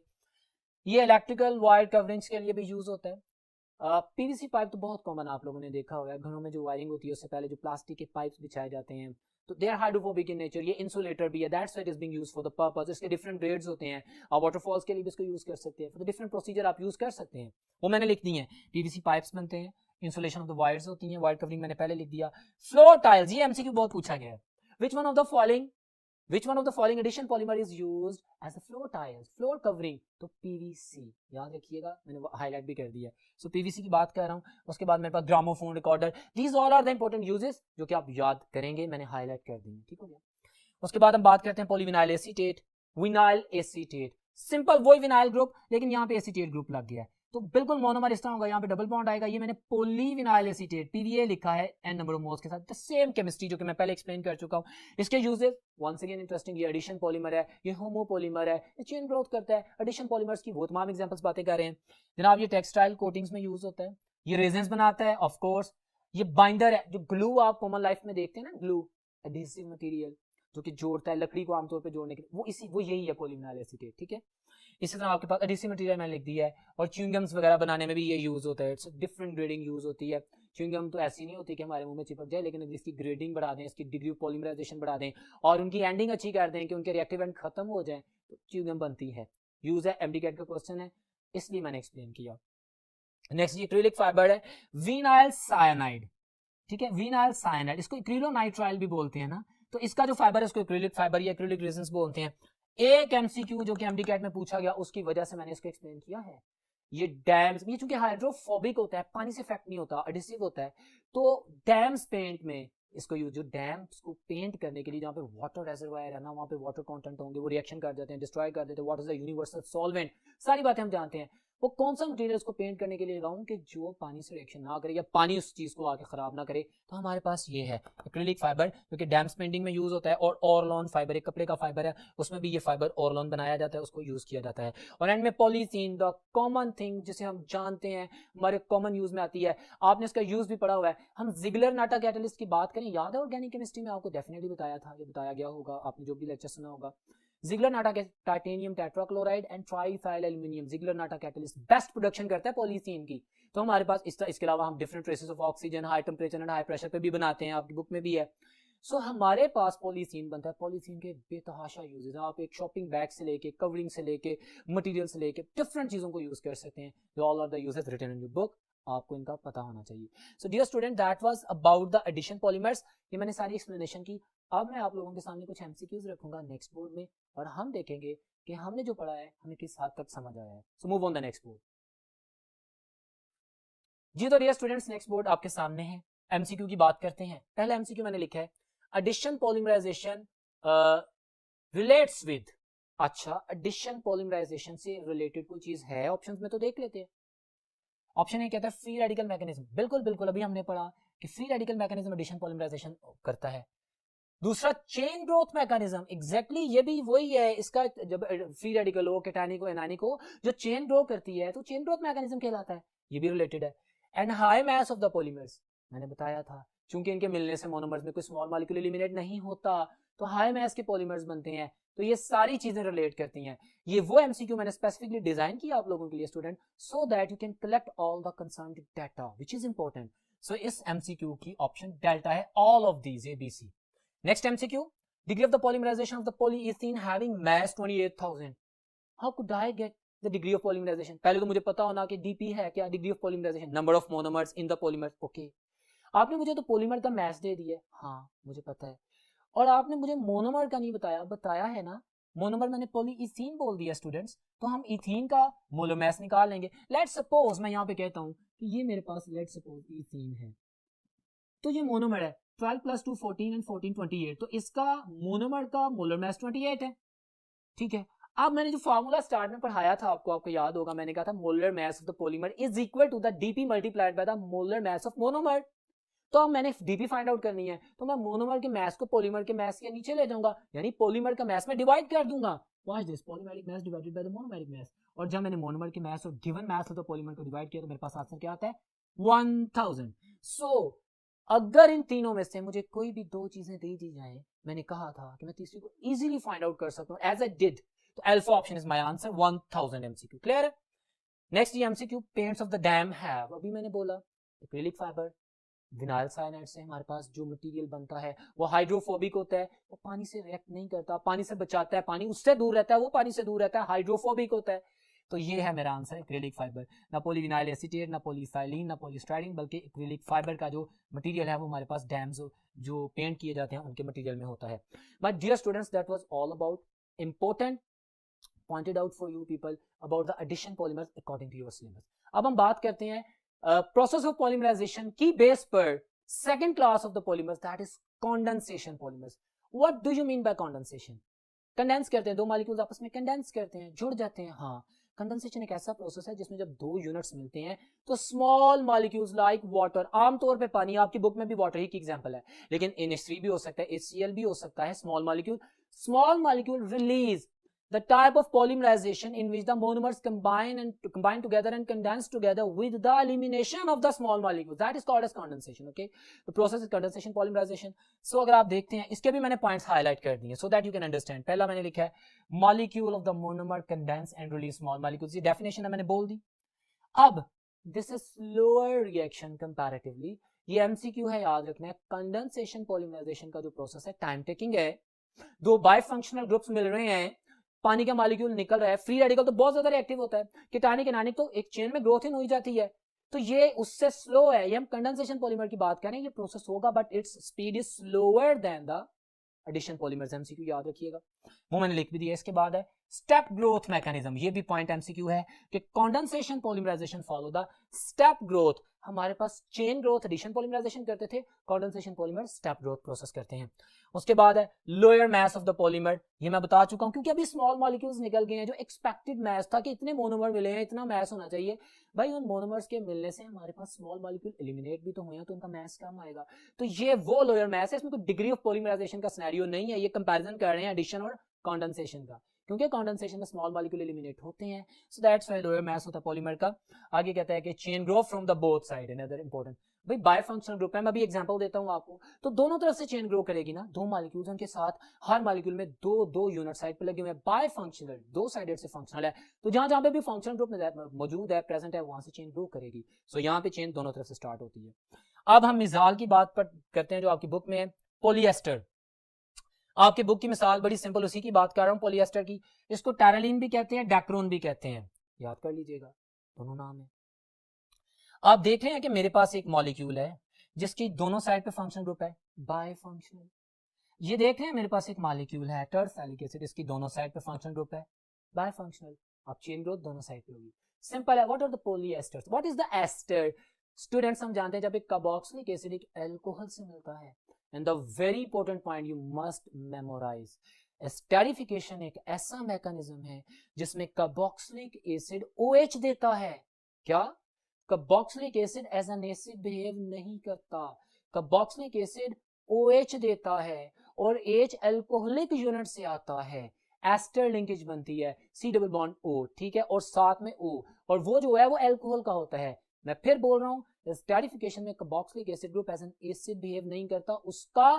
ये इलेक्ट्रिकल वायर कवरिंग्स के लिए भी यूज होता है। पीवीसी पाइप तो बहुत कॉमन आप लोगों ने देखा होगा, घरों में जो वायरिंग होती है उससे पहले जो प्लास्टिक के पाइप्स बिछाए जाते हैं, तो they are hydrophobic in nature. ये इंसुलेटर भी है, that's why it is being used for the purpose. इसके डिफरेंट ग्रेड्स होते हैं, आप वाटरफॉल्स के लिए भी इसको यूज कर सकते हैं, फॉर द डिफरेंट प्रोसीजर आप यूज कर सकते हैं, वो मैंने लिख दी है। पीवीसी पाइप्स बनते हैं, इंसुलेशन ऑफ द वायर्स होती हैं, वायर कवरिंग मैंने पहले लिख दिया। फ्लोर टाइल्स, ये एमसीक्यू बहुत पूछा गया है। Which one of the following addition polymer is used as a floor tiles, floor covering? तो PVC याद रखिएगा, मैंने हाईलाइट भी कर दिया। सो PVC की बात कर रहा हूँ। उसके बाद मेरे पास gramophone recorder, these all are the important uses जो कि आप याद करेंगे, मैंने हाईलाइट कर दी। ठीक हो गया। उसके बाद हम बात करते हैं polyvinyl acetate. Vinyl acetate simple वही विनाइल ग्रुप, लेकिन यहाँ पे एसीटेट ग्रुप लग गया है, तो बिल्कुल मोनोमर इस तरह होगा, यहाँ पे डबल बॉन्ड आएगा। ये मैंने पॉलीविनाइल एसीटेट PVA लिखा है n नंबर ऑफ मोल्स के साथ, द सेम केमिस्ट्री जो कि मैं पहले एक्सप्लेन कर चुका हूँ। इसके यूजेस वंस अगेन इंटरेस्टिंग, ये एडिशन पॉलीमर है, ये होमोपॉलीमर है, ये चेन ग्रोथ करता है। एडिशन पॉलीमर्स की वो तमाम एग्जांपल्स बातें कर रहे हैं जनाब। ये टेक्सटाइल कोटिंग्स में यूज होता है, ये रेजिन्स बनाता है ऑफ कोर्स। ये बाइंडर है, जो ग्लू आप कॉमन लाइफ में देखते हैं ना, ग्लू एडहेसिव मटेरियल जो कि जोड़ता है लकड़ी को आमतौर पे जोड़ने के लिए, वो यही है पॉलीविनाइल एसीटेट। ठीक है, इसी तरह आपके पास एडिसिव मटेरियल मैंने लिख दिया है, और च्युइंगम्स वगैरह बनाने में भी ये यूज होता है। इट्स डिफरेंट ग्रेडिंग यूज होती है। च्युइंगम तो ऐसी नहीं होती कि हमारे मुंह में चिपक जाए, लेकिन इसकी ग्रेडिंग बढ़ा दें, इसकी डिग्री ऑफ पॉलीमराइजेशन बढ़ा दें, और उनकी एंडिंग अच्छी कर दें कि उनके रिएक्टिव एंड खत्म हो जाए, तो च्युइंगम बनती है। यूज है, एमडी कैट का क्वेश्चन है, इसलिए मैंने एक्सप्लेन किया। नेक्स्ट ये एक्रिलिक फाइबर है, विनाइल साइनाइड। ठीक है, विनाइल साइनाइड, इसको एक्रिलोनाइट्राइल भी बोलते हैं ना, तो इसका जो फाइबर है उसको एक्रिलिक फाइबर या एक्रिलिक रेजिन्स बोलते हैं। एक एमसीक्यू जो कि एमडी कैट में पूछा गया, उसकी वजह से मैंने इसको एक्सप्लेन किया है। ये डैम्स, ये चूंकि हाइड्रोफोबिक होता है, पानी से इफेक्ट नहीं होता, एडिसिव होता है, तो डैम्स पेंट में इसको यूज, जो डैम्स को पेंट करने के लिए जहाँ पे वाटर रेजर्वायर है ना, वहाँ पे वाटर कंटेंट होंगे, वो रिएक्शन कर देते हैं, डिस्ट्रॉय कर देते हैं, what is the universal solvent, सारी बातें हम जानते हैं। वो कौन सा मटेरियल उसको पेंट करने के लिए लगाऊं कि जो पानी से रिएक्शन ना करे या पानी उस चीज को आके खराब ना करे, तो हमारे पास ये है एक्रिलिक फाइबर, जो कि डैम्स पेंटिंग में यूज होता है, और ऑरलॉन फाइबर, एक कपड़े का फाइबर है, उसमें भी ये फाइबर ऑरलॉन बनाया जाता है, उसको यूज किया जाता है। और एंड में पॉलीथीन, द कॉमन थिंग जिसे हम जानते हैं, हमारे कॉमन यूज में आती है, आपने इसका यूज भी पढ़ा हुआ है। हम जिगलर नाटा कैटलिस्ट की बात करें, याद है ऑर्गेनिक केमिस्ट्री में आपको डेफिनेटली बताया था, ये बताया गया होगा, आपने जो भी लेक्चर सुना होगा। जिगलर नाटा के titanium tetrachloride and triethyl aluminium, Ziegler Natta catalyst best production करता है पॉलीथीन की। तो हमारे पास इसके अलावा हम different traces of oxygen high temperature and high pressure पे भी बनाते हैं, आपकी बुक में भी है। सो हमारे पास पॉलीथीन बनता है, पॉलीथीन के बेतहाशा यूजेस हैं, आप एक शॉपिंग बैग से लेके, कवरिंग से लेके, मटेरियल से लेके डिफरेंट चीजों को यूज कर सकते हैं। जो all are the uses written in your book, आपको इनका पता होना चाहिए। So dear student, that was about the addition polymers, ये मैंने सारी एक्सप्लेनेशन की। अब मैं आप लोगों के सामने कुछ एमसीक्यूज रखूंगा नेक्स्ट बोर्ड में, और हम देखेंगे कि हमने जो पढ़ा है हमें किस हद तक समझ आया है। So move on the next board. जी तो डियर स्टूडेंट्स, नेक्स्ट बोर्ड आपके सामने है, एमसीक्यू की बात करते हैं। पहला एमसीक्यू मैंने लिखा है, एडिशन पॉलीमराइजेशन रिलेट्स विद। अच्छा, एडिशन पॉलीमराइजेशन से रिलेटेड कोई चीज है ऑप्शंस में, तो देख लेते हैं। ऑप्शन ए कहता है फ्री रेडिकल मैकेनिज्म, बिल्कुल बिल्कुल, अभी हमने पढ़ा कि free radical mechanism addition polymerisation करता है। दूसरा चेन ग्रोथ मैकेनिज्म, एग्जैक्टली ये भी वही है, इसका जब फ्री रेडिकल हो, कैटायनिक हो, एनायनिक हो, जो चेन ग्रो करती है तो चेन ग्रोथ मैकेनिज्म कहलाता है, ये भी रिलेटेड है। And high mass of the polymers, मैंने बताया था चूंकि इनके मिलने से मोनोमर्स में कोई स्मॉल मॉलिक्यूल एलिमिनेट नहीं होता, तो हाई मास के पॉलीमर्स बनते हैं, तो ये सारी चीजें रिलेट करती हैं। ये वो एमसीक्यू मैंने स्पेसिफिकली डिजाइन किया आप लोगों के लिए student, so that you can collect all the concern data which is important. So इस एमसीक्यू की ऑप्शन डेल्टा है, all of these ABC. Next MCQ, degree of the polymerization of the polyethene having mass 28,000. How could I get the degree of polymerization? पहले तो मुझे पता होना कि dp है क्या, degree of polymerization, number of monomers in the polymer. Okay. आपने मुझे तो पॉलीमर का मैस दे दिया, हाँ मुझे पता है, और आपने मुझे मोनोमर का नहीं बताया, बताया है ना, मोनोमर मैंने पॉलीइथीन बोल दिया स्टूडेंट्स, तो हम इथीन का मोलर मैस निकाल लेंगे। लेट्स सपोज मैं यहाँ पे कहता हूँ कि ये मेरे पास लेट्स सपोज इथीन है, तो ये मोनोमर है 12 + 2 14 एंड 14 28, तो इसका मोनोमर का मोलर मास 28 है, ठीक है। अब मैंने जो फार्मूला स्टार्ट में पढ़ाया था आपको याद होगा, मैंने कहा था molar mass of the polymer is equal to the DP multiplied by the molar mass of monomer. तो अब मैंने डीपी फाइंड आउट करनी है, तो मैं मोनोमर के मास को पॉलीमर के मास के नीचे ले जाऊंगा, यानी पॉलीमर का मास में डिवाइड कर दूंगा। What is this, polymeric mass divided by the monomeric mass. और जब मैंने मोनोमर के मास और given mass of the polymer को डिवाइड किया, तो मेरे पास आंसर क्या आता है, 1000। सो अगर इन तीनों में से मुझे कोई भी दो चीजें दे दी जाए, मैंने कहा था कि मैं तीसरी को इजीली फाइंड आउट कर सकता हूं, एज आई डिड, तो alpha option is my answer, 1000 MCQ. Clear है? नेक्स्ट ये MCQ, parents of the dam have, अभी मैंने बोला एक्रिलिक फाइबर, विनाइल साइनाइड से हमारे पास जो मटेरियल बनता है वो हाइड्रोफोबिक होता है, वो पानी से रिएक्ट नहीं करता, पानी से बचाता है, पानी उससे दूर रहता है, वो पानी से दूर रहता है, हाइड्रोफोबिक होता है। तो ये है मेरा आंसर, एक्रिलिक फाइबर। ना पॉलीविनाइल एसीटेट, ना पॉलीइथाइलीन, ना पॉलीस्टाइरीन, बल्कि एक्रिलिक फाइबर का जो मटेरियल है वो हमारे पास डैम्स जो पेंट किए जाते हैं उनके मटेरियल में होता है। But dear students, that was all about important pointed out for you people about the addition polymers according to your syllabus. अब हम बात करते हैं प्रोसेस ऑफ पॉलीमराइजेशन की बेस पर second class of the polymers, that is condensation polymers. What do you mean by condensation? Condense करते हैं, दो मॉलिक्यूल्स आपस में कंडेंस करते हैं, जुड़ जाते हैं। हाँ, कंडेंसेशन एक ऐसा प्रोसेस है जिसमें जब दो यूनिट्स मिलते हैं तो स्मॉल मॉलिक्यूल्स लाइक वाटर, आमतौर पे पानी, आपकी बुक में भी वाटर ही की एग्जांपल है, लेकिन NH3 भी हो सकता है, HCl भी हो सकता है, small molecule release the type of polymerization in which the monomers combine together and condense together with the elimination of the small molecules, that is called as condensation. Okay, the process is condensation polymerization. So अगर आप देखते हैं, इसके भी मैंने points highlight कर दिए so that you can understand. पहला मैंने लिखा है molecule of the monomer condense and release small molecules, ये डेफिनेशन है मैंने बोल दी। अब this is slower reaction comparatively, ये MCQ है, याद रखना है। कंडेंसेशन पॉलीमराइजेशन का जो प्रोसेस है टाइम टेकिंग है, दो बाइफंक्शनल ग्रुप्स मिल रहे हैं, पानी का मॉलिक्यूल निकल रहा है, फ्री रेडिकल तो बहुत ज्यादा रिएक्टिव होता है, कीटानिक एनायनिक तो एक चेन में ग्रोथ इन हो जाती है, तो ये उससे स्लो है। ये हम कंडेंसेशन पॉलीमर की बात करें, ये प्रोसेस होगा but its speed is slower than the addition polymers. MCQ याद रखिएगा। वो मैंने लिख भी दिया। इसके बाद है स्टेप ग्रोथ मैकेनिज्म, ये भी पॉइंट एमसीक्यू है कि condensation polymerization follow the step growth. हमारे पास चेन ग्रोथ एडिशन पॉलीमराइजेशन करते थे, condensation polymer step growth process करते हैं। उसके बाद है lower mass of the polymer, ये मैं बता चुका हूं क्योंकि अभी स्मॉल मॉलिक्यूल्स निकल गए हैं। जो एक्सपेक्टेड मास था कि इतने मोनोमर मिले हैं, इतना मास होना चाहिए, भाई उन मोनोमर्स के मिलने से हमारे पास स्मॉल मॉलिक्यूल एलिमिनेट भी तो हुए हैं, तो उनका मास कम आएगा। तो ये वो लोअर मास है, इसमें कोई डिग्री ऑफ पॉलीमराइजेशन का सिनेरियो नहीं है, ये कंपैरिजन कर रहे हैं एडिशन और कंडेंसेशन का, क्योंकि कंडेंसेशन में स्मॉल मॉलिक्यूल एलिमिनेट होते हैं, सो दैट्स व्हाई लोअर मास होता है पॉलीमर का। आगे कहता है कि chain grow from the both side, another important, भाई बायफंक्शनल ग्रुप है। मैं अभी एग्जांपल देता हूं आपको, तो दोनों तरफ से चेन ग्रो करेगी ना, दो मॉलिक्यूल्स उनके साथ, हर मॉलिक्यूल में दो दो यूनिट साइड पे लगे हुए हैं, बायफंक्शनल, दो साइडेड से फंक्शनल है, तो जहां जहां पे भी फंक्शनल ग्रुप मौजूद है, प्रेजेंट है, वहां से चेन ग्रो करेगी। सो यहाँ पे चेन दोनों तरफ से स्टार्ट होती है। अब हम मिसाल की बात पर करते हैं जो आपकी बुक में है, पॉलीएस्टर। आपकी बुक की मिसाल बड़ी सिंपल, उसी की बात कर रहा हूं पॉलीएस्टर की। इसको टैरालीन भी कहते हैं, डैक्रोन भी कहते हैं, याद कर लीजिएगा, दोनों नाम है। आप देख रहे हैं कि मेरे पास एक मॉलिक्यूल है जिसकी दोनों साइड पे फंक्शन ग्रुप है, बायफंक्शनल। ये देख रहे हैं मेरे पास एक मॉलिक्यूल है टर्फेलिक एसिड, इसकी दोनों साइड पे फंक्शन ग्रुप है, बायफंक्शनल। अब चेन ग्रोथ दोनों साइड पे होगी, सिंपल है। What are the polyesters, what is the ester? Students हम जानते हैं जब एक कार्बोक्सिलिक एसिड एक अल्कोहल से मिलता है, and the very important point you must memorize, esterification एक ऐसा मैकेनिज्म है जिसमें कार्बोक्सिलिक एसिड OH देता है। क्या? Carboxylic acid as an acid behave नहीं करता, कार्बोक्सिलिक एसिड OH देता है और H अल्कोहलिक यूनिट से आता है, एस्टर लिंकेज बनती है, C डबल बॉन्ड O, ठीक है, और साथ में O, और वो जो है वो अल्कोहल का होता है। मैं फिर बोल रहा हूं, स्टेरिफिकेशन में carboxylic acid group as an acid behave नहीं करता, उसका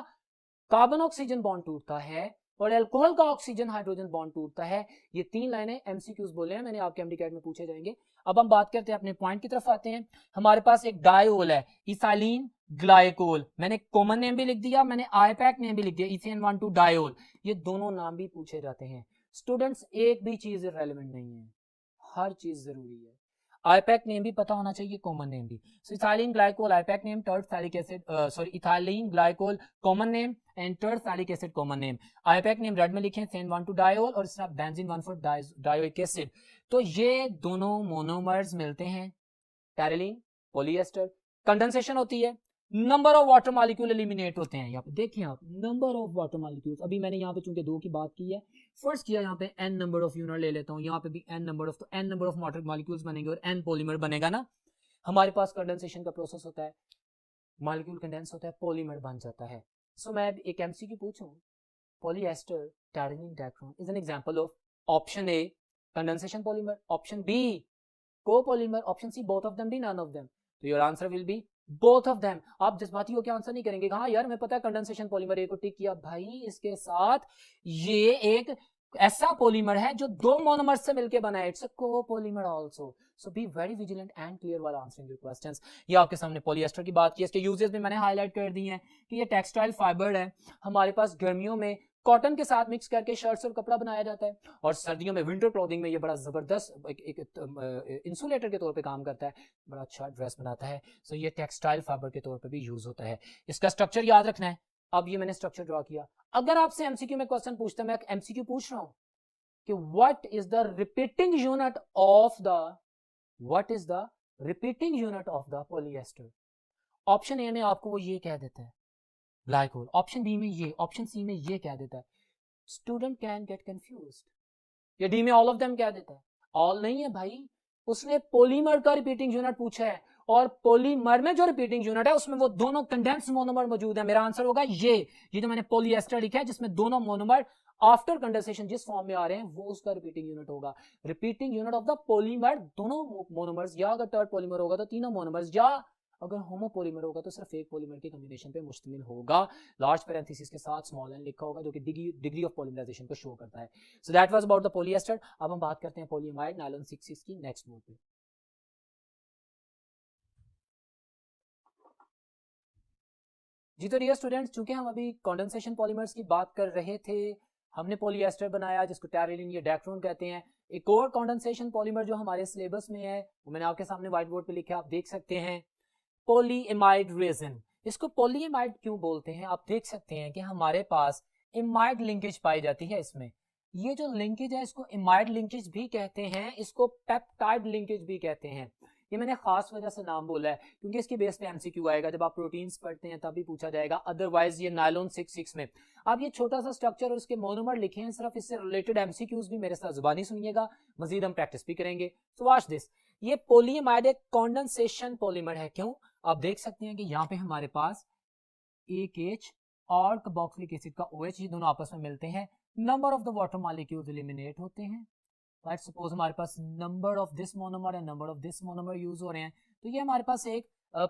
कार्बन ऑक्सीजन बॉन्ड टूटता है और अल्कोहल का ऑक्सीजन हाइड्रोजन बॉन्ड टूटता है। ये तीन लाइनें एमसीक्यूज बोले हैं मैंने, आपके एमडीकैट में पूछे जाएंगे। अब हम बात करते हैं अपने पॉइंट की तरफ आते हैं। हमारे पास एक डायोल है, इथाइलिन ग्लाइकोल, मैंने कॉमन नेम भी लिख दिया, मैंने आईपैक नेम भी लिख दिया, इथेन 1,2 डायोल, ये दोनों नाम भी पूछे जाते हैं। स्टूडेंट्स एक भी चीज रेलेवेंट नहीं है, हर चीज जरूरी है। आईपैक नेम भी पता होना चाहिए, कॉमन नेम भी। So ethylene glycol IUPAC name, terephthalic acid sorry ethylene glycol common name and terephthalic acid common name. IUPAC name red में लिखें, इथेन 1,2 डायोल और इस तरह बेंजीन 1,4 डायोइक एसिड। तो ये दोनों मोनोमर्स मिलते हैं, टैरेलिन पॉलीएस्टर, कंडेंसेशन होती है, number of water molecule eliminate होते हैं। यहाँ पे देखिए आप, नंबर ऑफ वाटर मॉलिक्यूल्स, अभी मैंने यहाँ पे चूंकि दो की बात की है, फर्स्ट किया यहाँ पे n नंबर ऑफ यूनिट ले लेता हूँ, यहाँ पे भी n नंबर ऑफ, तो n number of water molecules बनेंगे और n पॉलीमर बनेगा ना। हमारे पास कंडेंसेशन का प्रोसेस होता है, मॉलिक्यूल कंडेंस होता है, पॉलीमर बन जाता है। सो मैं एक एमसीक्यू पूछूं, polyester Terylene Dacron is an example of option A condensation polymer, option B copolymer, option C both of them, D none of them. तो your answer will be both of them. आप जज्बाती होकर answer नहीं करेंगे, हाँ यार मैं पता है कंडेंसेशन पॉलीमर ए को टिक किया, भाई इसके साथ ये एक ऐसा पॉलीमर है जो दो मोनोमर्स से मिलकर बना है, it's a copolymer also. So be very vigilant and clear while answering your questions. ये आपके सामने पॉलीएस्टर की बात की, इसके यूजेस भी मैंने हाईलाइट कर दिए हैं कि ये टेक्सटाइल फाइबर है, हमारे पास गर्मियों में कॉटन के साथ मिक्स करके शर्ट्स और कपड़ा बनाया जाता है, और सर्दियों में विंटर क्लोथिंग में ये बड़ा जबरदस्त एक इंसुलेटर के तौर पे काम करता है, बड़ा अच्छा ड्रेस बनाता है। सो ये टेक्सटाइल फाइबर के तौर पे भी यूज होता है। इसका स्ट्रक्चर याद रखना है। अब ये मैंने स्ट्रक्चर ड्रॉ किया, अगर आपसे एमसीक्यू में क्वेश्चन पूछता है, मैं एमसीक्यू पूछ रहा हूं कि what is the repeating unit of the polyester, option A में आपको वो ये कह देता है ग्लाइकोल, ऑप्शन बी में ये, ऑप्शन सी में ये कह देता है। स्टूडेंट कैन गेट कंफ्यूज्ड, ये डी में ऑल ऑफ देम कह देता है, ऑल नहीं है भाई, उसने पॉलीमर का रिपीटिंग यूनिट पूछा है, और पॉलीमर में जो रिपीटिंग यूनिट है उसमें वो दोनों कंडेंस मोनोमर मौजूद है। मेरा आंसर होगा ये जो मैंने पॉलीएस्टर लिखा है जिसमें दोनों मोनोमर आफ्टर कंडेंसेशन जिस फॉर्म में आ रहे हैं वो उसका रिपीटिंग यूनिट होगा। Repeating unit of the polymer, दोनों मोनोमर्स, या अगर थर्ड पॉलीमर होगा तो तीनों मोनोमर्स, या अगर होमोपॉलीमर होगा तो सिर्फ एक पॉलीमर के कॉम्बिनेशन पे मुश्तमिल होगा। लार्ज पैरेंथेसिस के साथ स्मॉल एन लिखा होगा जो कि डिग्री ऑफ पॉलीमराइजेशन को शो करता है। सो that was about the polyester. अब हम बात करते हैं पॉलीएमाइड नायलॉन 6 की नेक्स्ट नोट पे। जी तो डियर स्टूडेंट्स, चूंकि हम अभी कंडेंसेशन पॉलीमर्स की बात कर रहे थे, हमने पॉलीएस्टर बनाया जिसको टैरेलिन या डैक्रोन कहते हैं। एक और कंडेंसेशन पॉलीमर जो हमारे सिलेबस में है वो मैंने आपके सामने व्हाइट बोर्ड पे लिखा है, आप देख सकते हैं, पॉलीएमाइड रेजिन। इसको पॉलीएमाइड क्यों बोलते हैं, आप देख सकते हैं कि हमारे पास इमाइड लिंकेज पाई जाती है इसमें। ये जो लिंकेज है इसको इमाइड लिंकेज भी कहते हैं, इसको पेप्टाइड लिंकेज भी कहते हैं। ये मैंने खास वजह से नाम बोला है क्योंकि इसकी बेस पे एमसीक्यू आएगा, जब आप प्रोटीन्स पढ़ते हैं तभी पूछा जाएगा, अदरवाइज ये नायलॉन 6 में आप ये छोटा सा स्ट्रक्चर और उसके मोनोमर लिखे हैं, सिर्फ इससे रिलेटेड एमसीक्यूज भी मेरे साथ जुबानी सुनिएगा, मजीद हम प्रैक्टिस भी करेंगे। सो वॉच दिस, ये पॉलीएमाइड एक कंडेंसेशन पॉलीमर है। क्यों? आप देख सकते हैं कि यहाँ पे हमारे पास एक H और कार्बोक्सिलिक एसिड का OH, ये दोनों आपस में मिलते हैं, number of the water molecules eliminate होते हैं। लेट्स सपोज हमारे पास number of this monomer and number of this monomer use हो रहे हैं, तो ये हमारे पास एक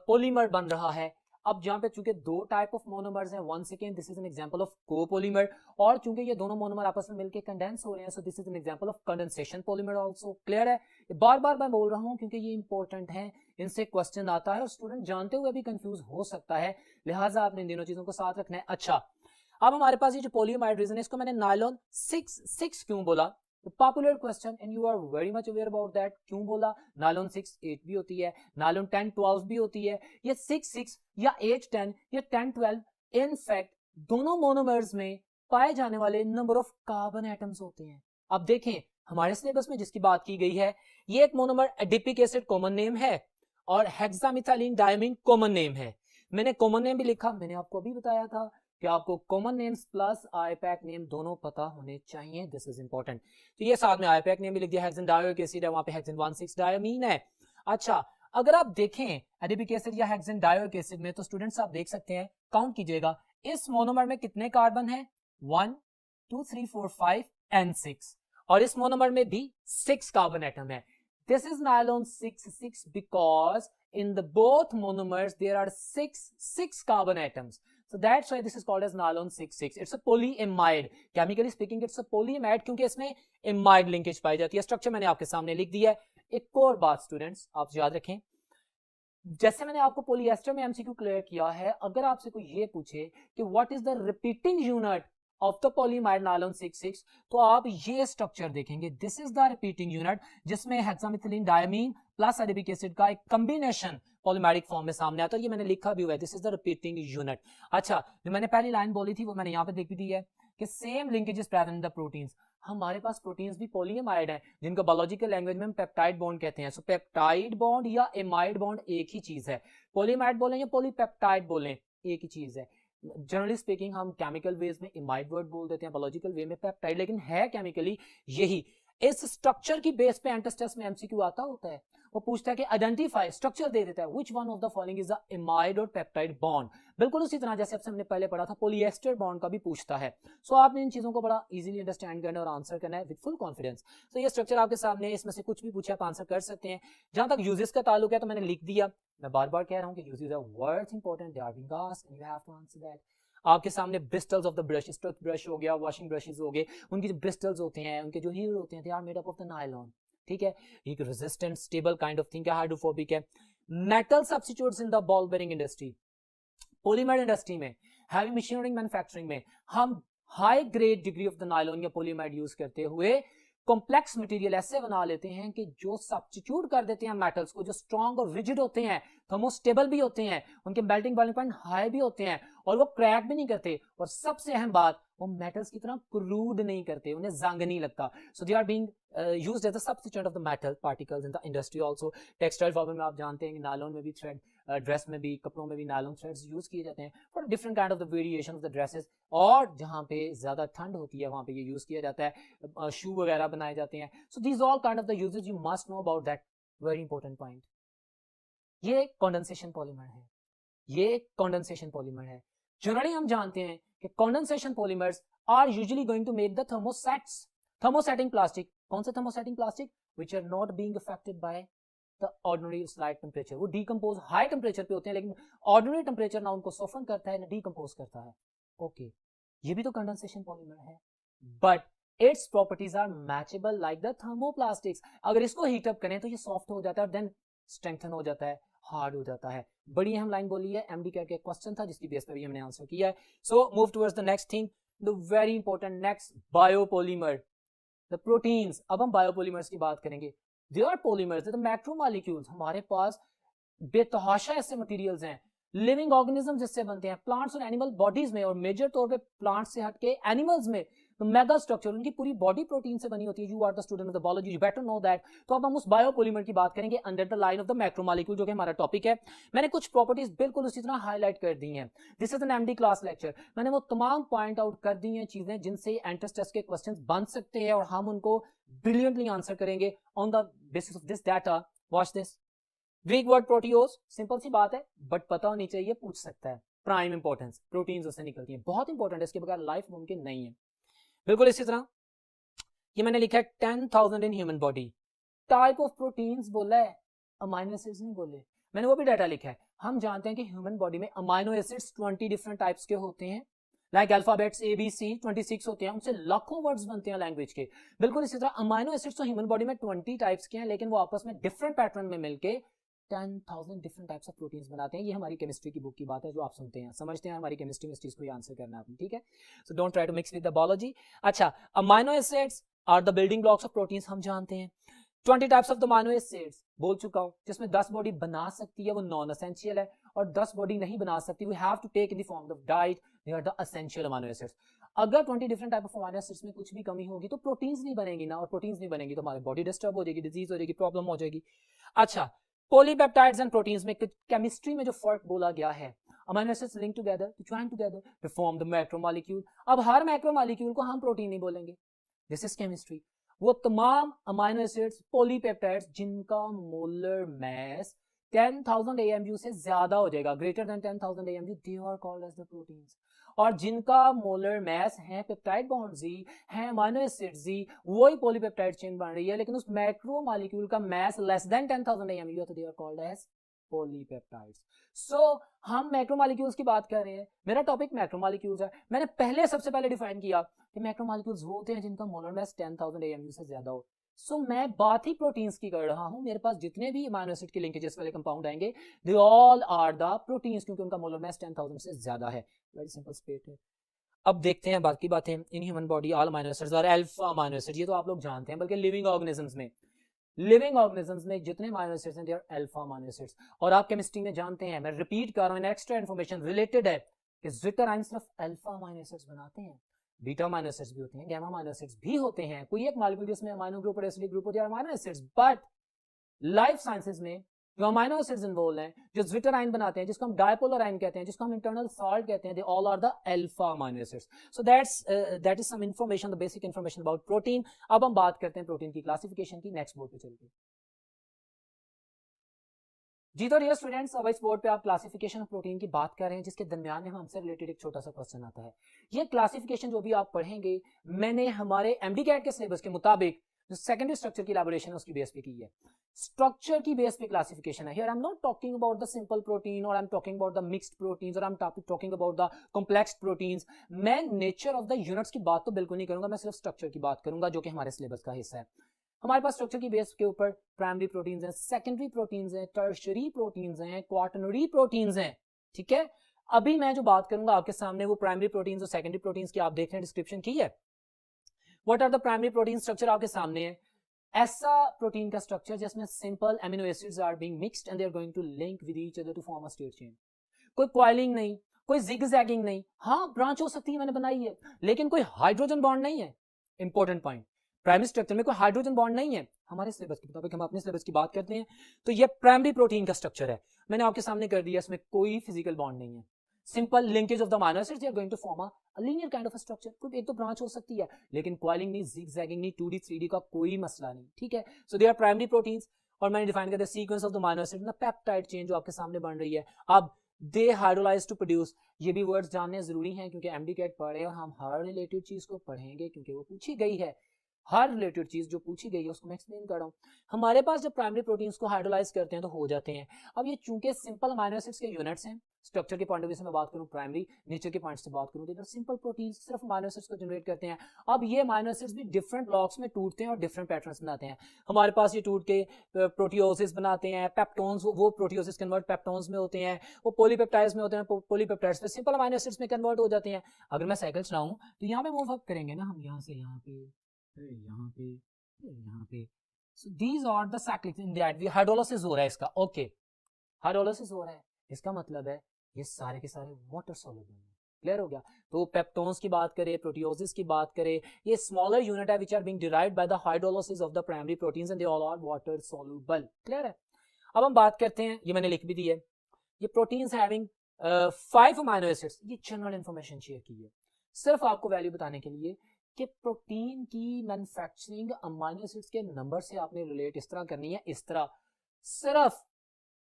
पॉलीमर बन रहा है। अब जहां पे चूंकि दो टाइप ऑफ मोनोमर्स हैं, one second, this is an example of copolymer, और चूंकि ये दोनों मोनोमर आपस में मिलकर कंडेंस हो रहे हैं, so this is an example of condensation polymer also. Clear है? बार बार मैं बोल रहा हूं क्योंकि ये इंपॉर्टेंट है, इनसे क्वेश्चन आता है और स्टूडेंट जानते हुए भी कंफ्यूज हो सकता है, लिहाजा आपने इन दोनों चीजों को साथ रखना है। अच्छा, अब हमारे पास ये जो पॉलीएमाइड रीजन है, इसको मैंने नायलॉन 6 क्यों बोला? Popular question and you are very much aware about that. क्यों बोला? नायलॉन 6 8 भी होती है, नायलॉन 10 12 भी होती है, ये 6 या 8 10 या 10 12 इन फैक्ट दोनों मोनोमर्स में पाए जाने वाले नंबर ऑफ कार्बन एटम्स होते हैं। अब देखें हमारे सिलेबस में जिसकी बात की गई है, ये एक monomer adipic acid common name है और हेक्सामिथाइलिन डायमीन कॉमन नेम है। मैंने कॉमन नेम भी लिखा, मैंने आपको अभी बताया था कि आपको common names plus IUPAC name दोनों पता होने चाहिए, दिस इज इंपॉर्टेंट। तो ये साथ में आईपैक नेम भी लिख दिया, हेक्सेन डायोइक एसिड है, वहां पे हेक्सेन 1,6 डायमीन है। अच्छा, अगर आप देखें एडिपिक एसिड या हेक्सेन डायोइक एसिड में, तो स्टूडेंट्स आप देख सकते हैं, काउंट कीजिएगा, इस मोनोमर में कितने कार्बन है? 1 2 3 4 5 एंड 6, और इस मोनोमर में भी 6 कार्बन एटम है। This is nylon 6 because in the both monomers there are 6 carbon atoms. So that's why this is called as nylon 6. It's a polyamide. Chemically speaking, it's a polyamide क्योंकि इसमें amide linkage पाई जाती है। Structure मैंने आपके सामने लिख दिया है। एक और बात स्टूडेंट्स आप याद रखें, जैसे मैंने आपको पॉलीएस्टर में एमसीक्यू क्लियर किया है, अगर आपसे कोई ये पूछे कि what is the repeating unit of the polyamide nylon 6, तो आप ये स्ट्रक्चर देखेंगे, this is the repeating unit, जिसमें hexamethylene diamine plus adipic acid का एक कॉम्बिनेशन पॉलीमैरिक फॉर्म में सामने आता है। ये मैंने लिखा भी हुआ है, this is the repeating unit. अच्छा, जो मैंने पहली लाइन बोली थी वो मैंने यहाँ पे लिख भी दी है कि same linkages present in the proteins. हमारे पास प्रोटीन्स भी पॉलीएमाइड है, जिनको बायोलॉजिकल लैंग्वेज में हम पेप्टाइड बॉन्ड कहते हैं। सो पेप्टाइड बॉन्ड या एमाइड बॉन्ड एक ही चीज है, पॉलीएमाइड बोलें या पॉलीपेप्टाइड बोलें, एक ही चीज है। जनरली स्पीकिंग हम केमिकल वेज में इमाइड वर्ड बोल देते हैं, बायोलॉजिकल वे में पेप्टाइड, लेकिन है केमिकली यही। इस स्ट्रक्चर की बेस पे एंट्रेंस टेस्ट में एमसीक्यू आता होता है, वो पूछता है कि आइडेंटिफाई, स्ट्रक्चर दे देता है, which one of the following is the imide और पेप्टाइड बॉन्ड। बिल्कुल उसी तरह जैसे हमने पहले पढ़ा था पॉलीएस्टर बॉन्ड का भी पूछता है। सो आपने इन चीजों को बड़ा इजीली अंडरस्टैंड करना और आंसर करना है विद फुल कॉन्फिडेंस। सो ये स्ट्रक्चर आपके सामने है, इसमें से कुछ भी पूछे आप आंसर कर सकते हैं। जहां तक यूजेस का ताल्लुक है तो मैंने लिख दिया, मैं बार बार कह रहा हूं कि uses are words important, they are being asked and you have to answer that. आपके सामने bristles of the brush, tooth brush हो गया, वॉशिंग ब्रशेस हो गए, उनके जो ब्रिस्टल्स होते हैं, उनके जो हील होते हैं, they are made up of the nylon. ठीक है, एक resistant stable kind of thing है, हाइड्रोफोबिक है। Metal substitutes in the ball bearing industry, polymer industry में, हैवी मशीनरी मैन्युफैक्चरिंग में हम high grade degree of the nylon या polymer use करते हुए कॉम्प्लेक्स मटेरियल ऐसे बना लेते हैं कि जो सब्स्टिट्यूट कर देते हैं मेटल्स को, जो स्ट्रॉन्ग और रिजिड होते हैं, थर्मोस्टेबल भी होते हैं, उनके मेल्टिंग बॉइलिंग पॉइंट हाई भी होते हैं, और वो क्रैक भी नहीं करते, और सबसे अहम बात, वो मेटल्स की तरह क्रूड नहीं करते, उन्हें जंग नहीं लगता। So they are being used as a substitute of the metal particles in the industry also. Textile fibre में आप जानते हैं कि नायलॉन में भी थ्रेड, ड्रेस में भी, कपड़ों में भी नायलॉन थ्रेड्स यूज किए जाते हैं for different kind of the variation of the dresses, और जहां पे ज्यादा ठंड होती है वहां पे ये यूज किया जाता है, शू वगैरह बनाए जाते हैं। So these all kind of the uses you must know about that, very important point. ये कंडेंसेशन पॉलीमर है, ये कंडेंसेशन पॉलीमर है। जनरली हम जानते हैं कि condensation polymers are usually going to make the thermosets, thermosetting plastic. कौन से thermosetting plastic? Which are not being affected by the ordinary slide temperature. वो डीकंपोज हाई टेम्परेचर पे होते हैं, लेकिन ऑर्डिनरी टेम्परेचर ना उनको सोफन करता है ना डीकंपोज करता है। ओके, ये भी तो कंडेंसेशन पॉलीमर है, but its properties are matchable like the thermoplastics. अगर इसको हीटअप करें तो ये सॉफ्ट हो जाता है और देन स्ट्रेंथन हो जाता है, हार्ड हो जाता है। बड़ी अहम लाइन बोली है, एमडी कैट का क्वेश्चन था जिसकी बेस पर भी हमने आंसर किया है। So move towards the next thing, the very important next, biopolymer, the proteins. अब हम बायोपॉलीमर्स की बात करेंगे। They are polymers, the macromolecules. हमारे पास बेतहाशा ऐसे मटेरियल्स हैं लिविंग ऑर्गेनिज्म जिससे बनते हैं, प्लांट्स और एनिमल बॉडीज में, और मेजर तौर पे प्लांट्स से हटके एनिमल्स में, तो मेगा स्ट्रक्चर, उनकी पूरी बॉडी प्रोटीन से बनी होती है। You are the student of the biology, you better know that. तो अब हम उस बायोपॉलीमर की बात करेंगे under the line of the macromolecule, जो कि हमारा टॉपिक है। मैंने कुछ प्रॉपर्टीज बिल्कुल उसी तरह हाईलाइट कर दी हैं। This is N MD class lecture. मैंने वो तमाम पॉइंट आउट कर दी हैं चीजें जिनसे एंट्रेंस टेस्ट के क्वेश्चंस बन सकते हैं, और हम उनको ब्रिलियंटली आंसर करेंगे on the basis of this data. Watch this. Greek word proteios, simple सी बात है, बट पता होनी चाहिए, पूछ सकता है। प्राइम इंपॉर्टेंस, प्रोटीन्स उससे निकलती हैं, बहुत इंपॉर्टेंट है, इसके बगैर लाइफ मुमकिन नहीं है। बिल्कुल इसी तरह ये मैंने लिखा है 10,000 in human body. Type of proteins बोला है, अमाइनो एसिड्स नहीं बोले। मैंने वो भी डाटा लिखा है। हम जानते हैं कि ह्यूमन बॉडी में अमाइनो एसिड्स 20 डिफरेंट टाइप्स के होते हैं, लाइक अल्फाबेट्स ABC 26 होते हैं, उनसे लाखों वर्ड्स बनते हैं लैंग्वेज के। बिल्कुल इसी तरह अमाइनो एसिड्स तो ह्यूमन बॉडी में 20 टाइप्स के हैं, लेकिन वो आपस में डिफरेंट पैटर्न में मिलके 10,000 डिफरेंट टाइप्स ऑफ प्रोटीन्स बनाते हैं। ये हमारी केमिस्ट्री की बुक की बात है जो आप सुनते हैं, समझते हैं हमारी केमिस्ट्री में इस चीज को आंसर करना है आपने, ठीक है। So don't try to mix with the biology. अच्छा, amino acids are the building blocks of proteins, हम जानते हैं। 20 types of the amino acids बोल चुका हूं, जिसमें 10 बॉडी बना सकती है वो नॉन एसेंशियल है, और 10 बॉडी नहीं बना सकती, we have to take in the form of diet, they are the essential amino acids. अगर 20 different type of amino acids में कुछ भी कमी होगी तो प्रोटीन्स नहीं बनेंगी ना, और प्रोटीन्स नहीं बनेंगी तो हमारी बॉडी डिस्टर्ब हो जाएगी, डिजीज हो जाएगी, प्रॉब्लम हो जाएगी। अच्छा, पॉलीपेप्टाइड्स एंड प्रोटीन्स में केमिस्ट्री में जो फर्क बोला गया है, amino acids link together to join together to form the macromolecule. अब हर मैक्रोमोलेक्यूल को हम प्रोटीन नहीं बोलेंगे, दिस इज केमिस्ट्री। वो तमाम अमाइनो एसिड्स, पॉलीपेप्टाइड्स जिनका मोलर मास 10,000 AMU से ज्यादा हो जाएगा, greater than 10,000 AMU, they are called as the proteins. और जिनका मोलर मास है पेप्टाइड बॉन्ड्स ही, है अमाइनो एसिड्स ही, वही पॉलीपेप्टाइड चेन बन रही है, लेकिन उस मैक्रो मॉलिक्यूल का मास लेस देन 10,000 AMU है, तो they are called as polypeptides. सो हम मैक्रोमोलेक्यूल्स की बात कर रहे हैं, मेरा टॉपिक मैक्रोमोलेक्यूल्स है। मैंने पहले सबसे पहले डिफाइन किया कि मैक्रोमोलेक्यूल्स वो होते हैं जिनका मोलर मास 10,000 AMU से ज्यादा हो। सो मैं बात ही प्रोटीन्स की कर रहा हूं। मेरे पास जितने भी अमाइनो एसिड के लिंकेजेस वाले कंपाउंड आएंगे, they all are the proteins, क्योंकि उनका मोलर मास 10,000 से ज्यादा है। वेरी सिंपल स्टेट है। अब देखते हैं बाकी बातें। In human body all amino acids और अल्फा अमाइनो एसिड्स, ये तो आप लोग जानते हैं, बल्कि लिविंग ऑर्गेनिजम्स में जितने अमाइनो एसिड्स हैं, they are alpha amino acids. और आप केमिस्ट्री में जानते हैं, मैं रिपीट कर रहा हूं, एक्स्ट्रा इंफॉर्मेशन रिलेटेड है, कि ज्विटर आयन सिर्फ अल्फा अमाइनो एसिड्स बनाते हैं, बीटा अमाइनो एसिड्स भी होते हैं, गामा अमाइनो एसिड्स भी होते हैं। कोई एक मॉलिक्यूल जिसमें अमाइनो ग्रुप और एसिडिक ग्रुप होते हैं amino acids, but life sciences में जो अमाइनो एसिड्स इन्वॉल्व हैं, जो ज्विटर आयन बनाते हैं, जिसको हम डायपोलर आयन कहते हैं, जिसको हम इंटरनल सॉल्ट कहते हैं, they all are the alpha amino acids. So that is some information, the basic information about protein. अब हम बात करते हैं प्रोटीन की क्लासिफिकेशन की, नेक्स्ट बोर्ड पे चलते हैं। जी तो डियर स्टूडेंट्स, अब इस बोर्ड पे आप क्लासिफिकेशन ऑफ प्रोटीन की बात कर रहे हैं, जिसके दरमियान में हमसे रिलेटेड एक छोटा सा क्वेश्चन आता है। ये क्लासिफिकेशन जो भी आप पढ़ेंगे, मैंने हमारे एमडीकैट के सिलेबस के मुताबिक जो सेकेंडरी स्ट्रक्चर की इलैबोरेशन है उसकी बेस पे की है। स्ट्रक्चर की बेस पे क्लासिफिकेशन है। Here I am not talking about the simple protein, और I am talking about the mixed proteins, और I am talking about the complex proteins. मैं नेचर ऑफ द यूनिट्स की बात तो बिल्कुल नहीं करूंगा, मैं सिर्फ स्ट्रक्चर की बात करूंगा, जो कि हमारे सिलेबस का हिस्सा है। हमारे पास स्ट्रक्चर की बेस के ऊपर प्राइमरी प्रोटीन्स हैं, सेकेंडरी प्रोटीन्स हैं, टर्शरी प्रोटीन्स हैं, क्वाटरनरी प्रोटीन्स हैं, ठीक है। अभी मैं जो बात करूंगा आपके सामने, वो प्राइमरी प्रोटीन्स और सेकेंडरी प्रोटीन्स की आप देख रहे हैं, डिस्क्रिप्शन की है। What are the primary protein structure आपके सामने है। ऐसा प्रोटीन का स्ट्रक्चर जिसमें simple amino acids are being mixed and they are going to link with each other to form a straight chain. कोई कॉइलिंग नहीं, कोई जिगजैगिंग नहीं। हाँ, ब्रांच हो सकती है, मैंने बनाई है, लेकिन कोई हाइड्रोजन बॉन्ड नहीं है। इंपॉर्टेंट पॉइंट, प्राइमरी स्ट्रक्चर में कोई हाइड्रोजन बॉन्ड नहीं है। हमारे सिलेबस के मुताबिक, हम अपने सिलेबस की बात करते हैं, तो ये प्राइमरी प्रोटीन का स्ट्रक्चर है। मैंने आपके सामने कर दिया, इसमें कोई फिजिकल बॉन्ड नहीं है। Simple linkage of the amino acids, they are going to form a linear kind of structure. कोई एक तो ब्रांच हो सकती है, लेकिन कॉइलिंग नहीं, जिगजैगिंग नहीं, 2D 3D का कोई मसला नहीं, ठीक है। So they are primary proteins. और मैंने डिफाइन कर दिया sequence of the amino acid ना, पेप्टाइड चेन जो आपके सामने बन रही है। अब दे हाइड्रोलाइज टू प्रोड्यूस, ये भी वर्ड्स जानने जरूरी हैं, क्योंकि एमडीकैट पढ़े और हम हर रिलेटेड चीज को पढ़ेंगे, क्योंकि वो पूछी गई है। हर रिलेटेड चीज जो पूछी गई है उसको मैं एक्सप्लेन कर रहा हूँ। हमारे पास जब प्राइमरी प्रोटीन्स को हाइड्रोलाइज करते हैं तो हो जाते हैं। अब ये चूंकि सिंपल अमाइनो एसिड्स के यूनिट्स हैं, स्ट्रक्चर के पॉइंट ऑफ व्यू से मैं बात करूं, प्राइमरी नेचर के पॉइंट से बात करूं, तो सिंपल प्रोटीन्स सिर्फ अमाइनो एसिड्स को जनरेट करते हैं। अब ये अमाइनो एसिड्स भी डिफरेंट ब्लॉक्स में टूटते हैं और डिफरेंट पैटर्न्स बनाते हैं। हमारे पास ये टूट के प्रोटियोसिस बनाते हैं, पेप्टोन्स, वो प्रोटियोसिस कन्वर्ट पेप्टोन्स में होते हैं, वो पॉलीपेप्टाइड्स में होते हैं, पॉलीपेप्टाइड्स में सिंपल अमाइनो एसिड्स में कन्वर्ट हो जाते हैं। अगर मैं साइकिल चलाऊं तो यहाँ पे मूव अप करेंगे ना हम, यहाँ से यहाँ पे, यहाँ पे, यहाँ पे। So these are the cyclics in that hydrolysis हो रहा है इसका, ओके, हाइड्रोलाइसिस हो रहा है, इसका मतलब है ये सारे के सारे वाटर सॉल्युबल हैं। क्लियर हो गया? तो पेप्टोन्स की बात करें, प्रोटियोसिस की बात करें, ये स्मॉलर यूनिट है which are being derived by the hydrolysis of the primary proteins and they all are water soluble. Clear है? अब हम बात करते हैं, ये मैंने लिख भी दी है, ये प्रोटीन्स हैविंग 5 अमीनो एसिड्स, ये जनरल इंफॉर्मेशन शेयर की है सिर्फ आपको वैल्यू बताने के लिए कि प्रोटीन की मैन्युफैक्चरिंग अमीनो एसिड्स के नंबर से आपने रिलेट इस तरह करनी है, इस तरह सिर्फ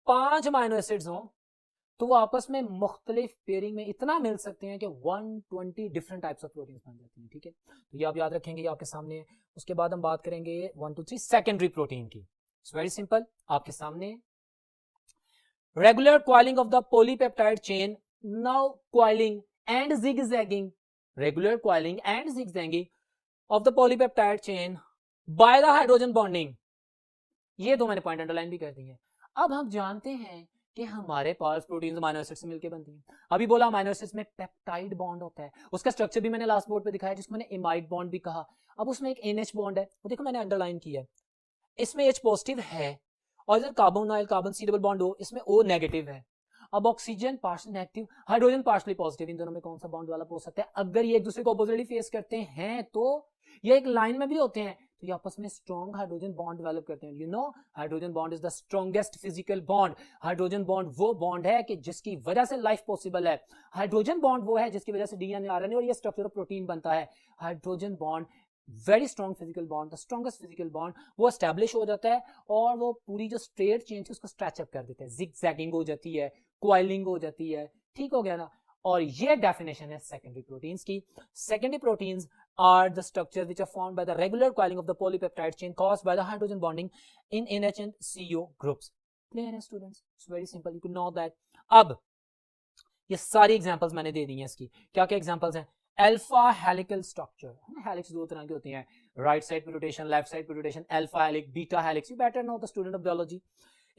5 अमीनो एसिड्स हों तो वो आपस में मुख्तलिफ पेयरिंग में इतना मिल सकते हैं कि 120 डिफरेंट टाइप्स ऑफ प्रोटीन्स बन जाती हैं। ठीक है, तो ये आप याद रखेंगे, ये आपके सामने है। उसके बाद हम बात करेंगे 1 2 3 सेकेंडरी प्रोटीन की। इट्स वेरी सिंपल, आपके सामने regular coiling of the polypeptide chain, now coiling and zigzagging, regular coiling and zigzagging of the polypeptide chain by the hydrogen bonding. ये दो मैंने पॉइंट अंडरलाइन भी कर दी है। अब हम जानते हैं कि हमारे पास प्रोटीन्स अमीनो एसिड से मिलकर बनती हैं। अभी बोला अमीनो एसिड्स में पेप्टाइड बॉन्ड होता है, उसका स्ट्रक्चर भी मैंने लास्ट बोर्ड पे दिखाया जिसको मैंने इमाइड बॉन्ड भी कहा। अब उसमें एक NH बॉन्ड है, वो देखो मैंने अंडरलाइन किया है, इसमें H पॉजिटिव है, और इधर carbonyl carbon C double bond हो, इसमें O नेगेटिव है। अब oxygen partially negative, hydrogen partially positive, इन दोनों में कौन सा बॉन्ड वाला हो सकता है? अगर ये एक दूसरे को अपोजिटली फेस करते हैं तो ये एक लाइन में भी होते हैं तो ये आपस में स्ट्रॉन्ग हाइड्रोजन बॉन्ड डेवलप करते हैं। You know, hydrogen bond is the strongest physical bond. Hydrogen bond वो बॉन्ड है कि जिसकी वजह से लाइफ पॉसिबल है। हाइड्रोजन बॉन्ड वो है जिसकी वजह से DNA RNA और ये स्ट्रक्चर ऑफ प्रोटीन बनता है। Hydrogen bond very strong physical bond, the strongest physical bond, वो एस्टैब्लिश हो जाता है और वो पूरी जो स्ट्रेट चेन है उसको स्ट्रेच अप कर देते हैं, जिगजैगिंग हो जाती है, कॉइलिंग हो जाती है। ठीक हो गया ना? और ये डेफिनेशन है सेकेंडरी प्रोटीन्स की। Secondary proteins are the structures which are formed by the regular coiling of the polypeptide chain caused by the hydrogen bonding in NH and CO groups. Clear है students? It's very simple, you can know that. अब ये सारी examples मैंने दे दी हैं इसकी। क्या क्या examples हैं? अल्फा हेलिकल स्ट्रक्चर, हेलिक्स दो तरह की होती हैं, राइट साइड पे रोटेशन, लेफ्ट साइड पे rotation, alpha helix, beta helix, you better know the student of biology.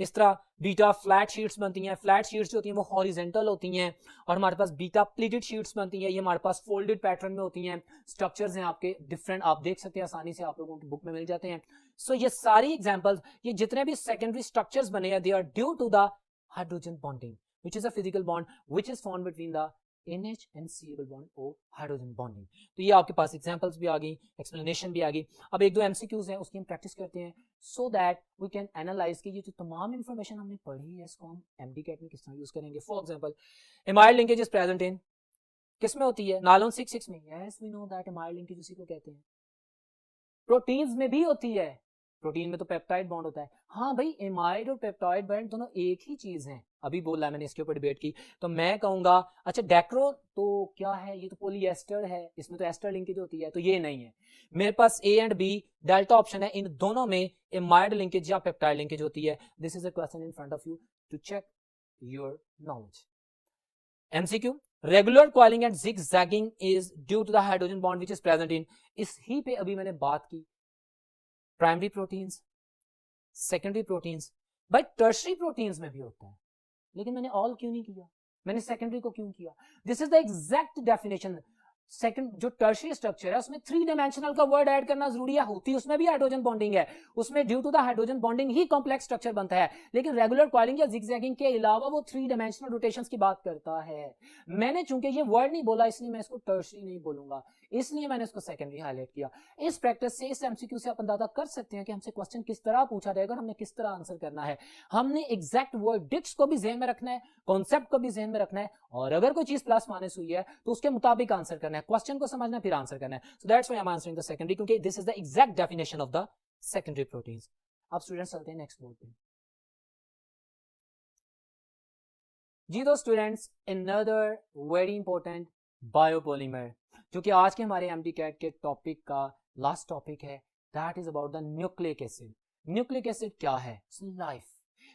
इस तरह बीटा फ्लैट शीट्स बनती हैं, फ्लैट शीट्स जो होती हैं वो हॉरिजेंटल होती हैं, और हमारे पास बीटा प्लीटेड शीट्स बनती हैं, ये हमारे पास फोल्डेड पैटर्न में होती हैं। स्ट्रक्चर्स हैं आपके डिफरेंट, आप देख सकते हैं आसानी से, आप लोगों की बुक में मिल जाते हैं। सो ये सारी एग्जांपल्स, ये जितने भी सेकेंडरी स्ट्रक्चर्स बने हैं, they are due to the hydrogen bonding which is a physical bond which is formed between the NH and C double bond or hydrogen bonding। तो ये आपके पास एग्जांपल्स भी आ गई, एक्सप्लेनेशन भी आ गई। अब एक दो MCQs हैं उसकी हम प्रैक्टिस करते हैं so that we can analyze कि ये जो तमाम इंफॉर्मेशन हमने पढ़ी है इसको हम MDCAT में किस तरह यूज करेंगे। For example, amide linkage is present in, किस में होती है? नायलॉन 6 में। Yes we know that amide linkage उसी को कहते हैं। प्रोटीन्स में भी होती है, प्रोटीन में तो पेप्टाइड बॉन्ड होता है। हाँ भाई, एमाइड और पेप्टाइड बॉन्ड दोनों एक ही चीज है, अभी बोला मैंने इसके ऊपर डिबेट की। तो मैं कहूंगा अच्छा डेक्रो तो क्या है? ये तो पॉलीएस्टर है, इसमें तो एस्टर लिंकेज होती है, तो ये नहीं है। मेरे पास A and B delta option है, इन दोनों में एमाइड लिंकेज या पेप्टाइड लिंकेज होती है। This is a question in front of you to check your knowledge. MCQ, regular coiling and zigzagging is due to the hydrogen bond which is present in, इस ही पे अभी मैंने बात की। प्राइमरी प्रोटीन्स, सेकेंडरी प्रोटीन्स, भाई tertiary proteins में भी होता है, लेकिन मैंने ऑल क्यों नहीं किया, मैंने सेकेंडरी को क्यों किया? This is the exact definition. Second जो टर्शियरी स्ट्रक्चर है उसमें 3 डायमेंशनल का वर्ड ऐड करना जरूरी है, होती है उसमें भी हाइड्रोजन बॉन्डिंग है, उसमें due to the hydrogen bonding ही कॉम्प्लेक्स स्ट्रक्चर बनता है। लेकिन रेगुलर कॉइलिंग या जिगजैगिंग के अलावा वो 3 डायमेंशनल रोटेशंस की बात करता है। मैंने चूंकि ये वर्ड नहीं बोला इसलिए मैं इसको टर्शियरी नहीं बोलूंगा, इसलिए मैंने इसको सेकेंडरी हाईलाइट किया। इस प्रैक्टिस से, इस MCQ से आप अंदाजा कर सकते हैं कि हमसे क्वेश्चन किस तरह पूछा जाएगा और हमने किस तरह आंसर करना है। हमने एग्जैक्ट वर्ड डिक्स को भी ज़हन में रखना है, कॉन्सेप्ट को भी ज़हन में रखना है, और अगर कोई चीज प्लस माइनस हुई है तो उसके मुताबिक आंसर करना है, क्वेश्चन को समझना फिर आंसर करना है। So that's why I am answering the secondary, क्योंकि this is the exact definition of the secondary proteins. अब स्टूडेंट्स चलते हैं नेक्स्ट बोर्ड पे। जी तो students, another very important biopolymer, जो कि आज के हमारे MDCAT के टॉपिक का लास्ट टॉपिक है, that is about the nucleic acid. Nucleic acid क्या है? लाइफ।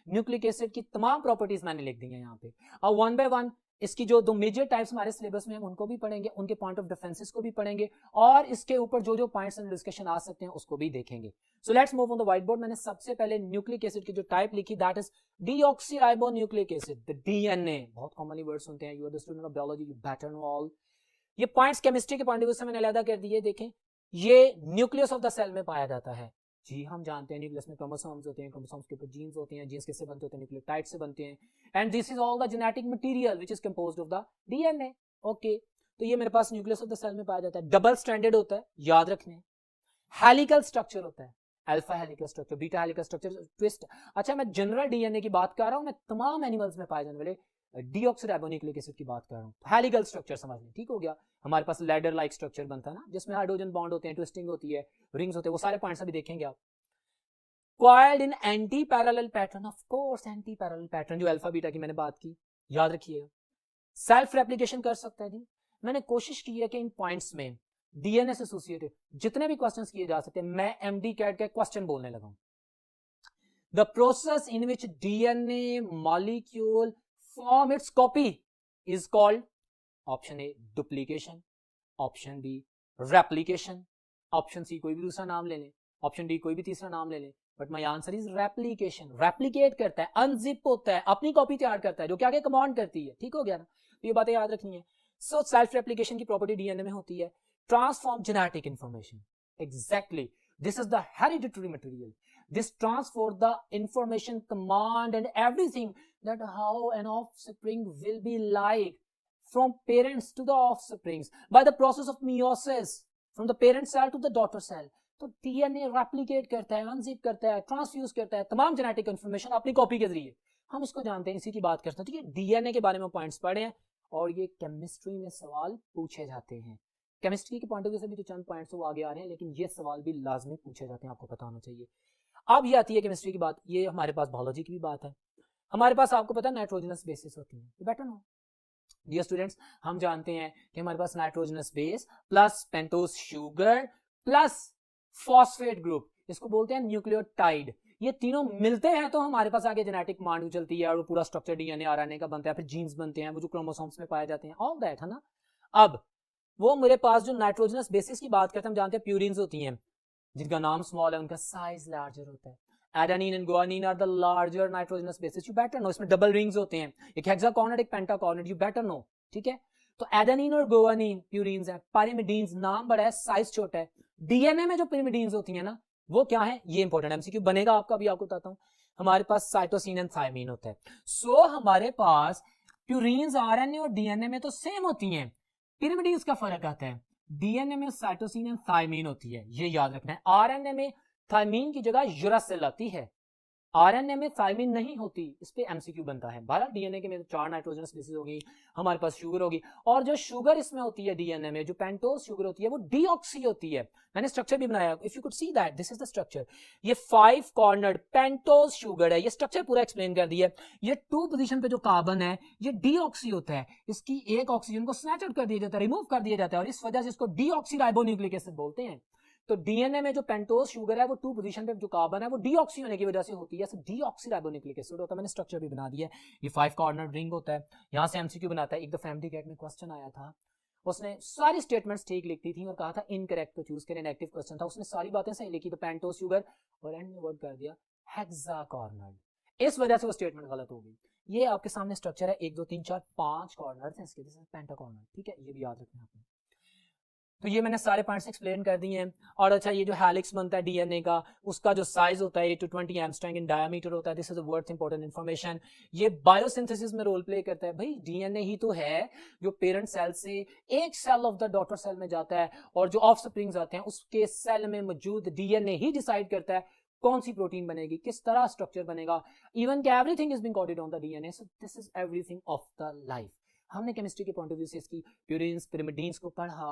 न्यूक्लिक एसिड की तमाम प्रॉपर्टीज मैंने लिख दी है यहाँ पे। अब वन बाय वन इसकी जो 2 मेजर टाइप्स हमारे सिलेबस में हम उनको भी पढ़ेंगे, उनके पॉइंट ऑफ डिफरेंसेस को भी पढ़ेंगे, और इसके ऊपर जो जो पॉइंट्स एंड डिस्कशन आ सकते हैं उसको भी देखेंगे। So let's move on the white board. मैंने सबसे पहले न्यूक्लिक एसिड की जो टाइप लिखी, that is deoxyribonucleic acid, the DNA। बहुत कॉमनली वर्ड सुनते हैं, you are the student of biology, you better know all. ये पॉइंट्स केमिस्ट्री के पॉइंट ऑफ व्यू से मैंने अलग कर दिए। देखें, ये न्यूक्लियस ऑफ द सेल में पाया जाता है, जी हम जानते हैं न्यूक्लियस में क्रोमोसोम्स होते हैं, क्रोमोसोम्स के ऊपर जीन्स होते हैं, जीन्स किससे बनते होते हैं, न्यूक्लियोटाइड से बनते हैं, and this is all the genetic material which is composed of the DNA. Okay, तो ये मेरे पास न्यूक्लियस ऑफ द सेल में पाया जाता है, डबल स्ट्रैंडेड होता है, याद रखने, हेलिकल स्ट्रक्चर होता है, alpha helical structure, beta helical structure, twist. अच्छा मैं जनरल डीएनए की बात कर रहा हूं, मैं तमाम एनिमल्स में पाए जाने वाले डीऑक्सीराइबोन्यूक्लिक एसिड की बात कर रहा हूं। हेलिकल स्ट्रक्चर समझ लें, ठीक हो गया। हमारे पास लैडर लाइक स्ट्रक्चर बनता है ना, जिसमें हाइड्रोजन बॉन्ड होते हैं, ट्विस्टिंग होती है, रिंग्स होते हैं, वो सारे पॉइंट्स अभी देखेंगे आप। Coiled in anti parallel pattern, of course anti parallel pattern, जो अल्फा बीटा की मैंने बात की, याद रखिएगा। सेल्फ रेप्लिकेशन कर सकता है जी। मैंने कोशिश की है कि इन पॉइंट्स में डीएनए से एसोसिएटेड जितने भी क्वेश्चंस किए जा सकते हैं, मैं एमडी कैट का क्वेश्चन बोलने लगा हूं। The process in which DNA molecule form its copy is called, option A duplication, option B replication, option C कोई भी दूसरा नाम ले लें, ऑप्शन डी कोई भी तीसरा नाम ले लें, but my answer is replication. Replicate करता है, अनजिप होता है, अपनी कॉपी तैयार करता है, जो कि आगे कमांड करती है, ठीक हो गया ना, तो ये बातें याद रखनी है। सो सेल्फ रेप्लिकेशन की प्रॉपर्टी डीएनए में होती है, transform genetic information, exactly this is the hereditary material, this transfer the information, command and everything, that how an offspring will be like from parents to the offsprings by the process of meiosis, from the parent cell to the daughter cell। तो DNA replicate करता है, unzip करता है, transfuse करता है तमाम genetic information अपनी copy के जरिए, हम इसको जानते हैं, इसी की बात करते हैं। तो ये डीएनए के बारे में पॉइंट्स पढ़े हैं और ये केमिस्ट्री में सवाल पूछे जाते हैं। केमिस्ट्री के पॉइंट ऑफ व्यू से भी जो चंद पॉइंट्स वो आगे आ रहे हैं, लेकिन ये सवाल भी लाजमी पूछे जाते हैं, आपको पता होना चाहिए। अब ये आती है केमिस्ट्री की बात, ये हमारे पास बायोलॉजी की भी बात है। हमारे पास आपको पता है नाइट्रोजनस बेसिस होती है, तो बेटर नो डियर स्टूडेंट्स, हम जानते हैं कि हमारे पास nitrogenous base plus pentose sugar plus phosphate group, इसको बोलते हैं न्यूक्लियोटाइड। ये तीनों मिलते हैं तो हमारे पास आगे जेनेटिक मांडू चलती है और वो पूरा स्ट्रक्चर डीएनए आरएनए का बनता है, फिर जीन्स बनते हैं, वो जो क्रोमोसोम्स में पाए जाते हैं, ऑल दैट है ना। अब वो मेरे पास जो नाइट्रोजनस बेसिस की बात करते हैं, हम जानते हैं प्यूरिन्स होती हैं, जिनका नाम स्मॉल है, उनका साइज लार्जर होता है। Adenine and guanine are the larger nitrogenous bases, you better know, इसमें डबल रिंग्स होते हैं, एक हेक्साकॉर्नेट एक पेंटाकॉर्नेट, यू बेटर नो, ठीक है। तो एडेनिन और गुआनिन प्यूरिन्स है, पाइरिमिडीन्स नाम बड़ा है, साइज छोटा है। डीएनए में जो पिरिमिडीन्स होती है ना, वो क्या है, ये इंपॉर्टेंट एमसीक्यू बनेगा आपका, भी आपको बताता हूं। हमारे पास साइटोसिन एंड थायमीन होता है। सो हमारे पास प्यूरिन्स आरएनए और डीएनए में तो सेम होती हैं, पिरिमिडीन्स का फर्क आता है, डीएनए में साइटोसिन एंड थायमीन होती है, ये याद रखना है। आरएनए में थायमीन की जगह यूरासिल आती है, आरएनए में थायमीन नहीं होती, इस पे एमसीक्यू बनता है। 12 डीएनए के में 4 नाइट्रोजनस बेसिस होगी, हमारे पास शुगर होगी, और जो शुगर इसमें होती है डीएनए में, जो पेंटोज शुगर होती है, वो डीऑक्सी होती है। मैंने स्ट्रक्चर भी बनाया, if you could see that, this is the structure. ये 5 कॉर्नर्ड पेंटोज शुगर है, ये स्ट्रक्चर पूरा एक्सप्लेन कर दिया। ये 2 पोजीशन पे जो कार्बन है, ये डीऑक्सी होता है, इसकी एक ऑक्सीजन को स्नैच आउट कर दिया जाता है, रिमूव कर दिया जाता है, और इस वजह से इसको डीऑक्सीराइबोन्यूक्लिक एसिड बोलते हैं। तो डीएनए में जो पेंटोज शुगर है, वो 2 पोजीशन पे जो कार्बन है, वो डीऑक्सी होने की वजह से होती है, डीऑक्सीराइबोन्यूक्लिक एसिड होता है। मैंने स्ट्रक्चर भी बना दिया है, ये 5 कॉर्नर रिंग होता है, यहां से एमसीक्यू बनाता है। एक दफा एमडीकैट में क्वेश्चन आया था, उसने सारी स्टेटमेंट्स ठीक लिखती थी और कहा था इनकरेक्ट को चूज करें, नेगेटिव क्वेश्चन था, उसने सारी बातें सही लिखी, तो पेंटोज शुगर, और एंड में वर्ड कर दिया हेक्साकॉर्नर, इस वजह से वो स्टेटमेंट गलत हो गई। ये आपके सामने स्ट्रक्चर है, 1 2 3 4 5 कॉर्नर हैं इसके, पेंटाकॉर्नर, ठीक है, ये भी याद रखना आपने। तो ये मैंने सारे पॉइंट्स एक्सप्लेन कर दिए हैं। और अच्छा, ये जो हेलिक्स बनता है डीएनए का, उसका जो साइज होता है 8 to 20 एंगस्ट्रॉम इन डायमीटर होता है, this is a worth important information. ये बायोसिंथेसिस में रोल प्ले करता है। भाई डीएनए ही तो है जो पेरेंट सेल से एक cell of the daughter cell में जाता है, और जो ऑफस्प्रिंग्स आते हैं उसके सेल में मौजूद डीएनए ही डिसाइड करता है कौन सी प्रोटीन बनेगी, किस तरह स्ट्रक्चर बनेगा, even everything is being coded on the DNA. So this is everything of the life. हमने केमिस्ट्री के पॉइंट ऑफ व्यू से इसकी प्यूरिन्स पिरिमिडीन्स को पढ़ा।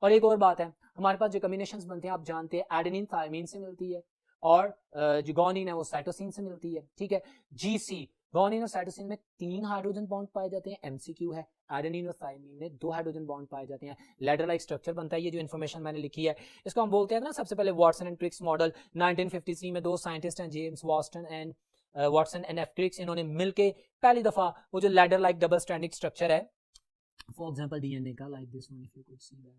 और एक और बात है, हमारे पास जो कॉम्बिनेशंस बनते हैं आप जानते हैं, एडेनिन थायमीन से मिलती है, और जो गुआनिन है वो साइटोसिन से मिलती है, ठीक है। जीसी, गुआनिन और साइटोसिन में 3 हाइड्रोजन बॉन्ड पाए जाते हैं, एमसीक्यू है। एडेनिन और थायमीन में 2 हाइड्रोजन बॉन्ड पाए जाते हैं, लैडर लाइक स्ट्रक्चर बनता है। ये जो इन्फॉर्मेशन मैंने लिखी है, इसको हम बोलते हैं ना, सबसे पहले वाटसन एंड क्रिक्स मॉडल 1953 में 2 साइंटिस्ट हैं, James Watson and F Crick's, इन्होंने मिलके पहली दफा वो जो ladder like double stranding structure है, फॉर एग्जांपल डीएनए का, like this one, if you could see that,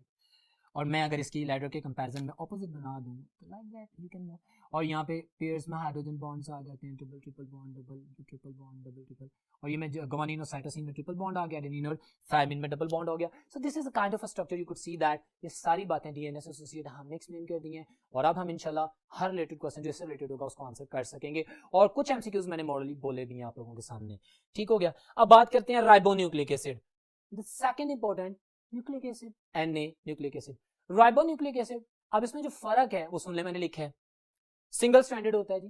और मैं अगर इसकी लैडर के कंपैरिजन में ऑपोजिट बना दूं तो like that you can know, और यहाँ पे पेयर्स में हाइड्रोजन बॉन्ड्स आ जाते हैं, triple triple bond, double triple bond, double triple, और ये में गुआनिन और साइटोसिन में ट्रिपल बॉन्ड आ गया, एडेनिन और थायमिन में डबल बॉन्ड हो गया. So this is a kind of a structure. You could see that ये सारी बातें डीएनए से एसोसिएट हमने एक्सप्लेन कर दी हैं और अब हम इंशाल्लाह हर रिलेटेड क्वेश्चन जो इससे रिलेटेड होगा उसको आंसर कर सकेंगे. और कुछ एमसीक्यूज मैंने मॉडली बोले भी हैं आप लोगों के सामने. ठीक हो गया. अब बात करते हैं ribonucleic acid. The second important nucleic acid, N A nucleic acid, ribonucleic acid. अब इसमें जो फर्क है वो सुन ले, मैंने लिखा है. सिंगल स्ट्रैंडेड होता है जी,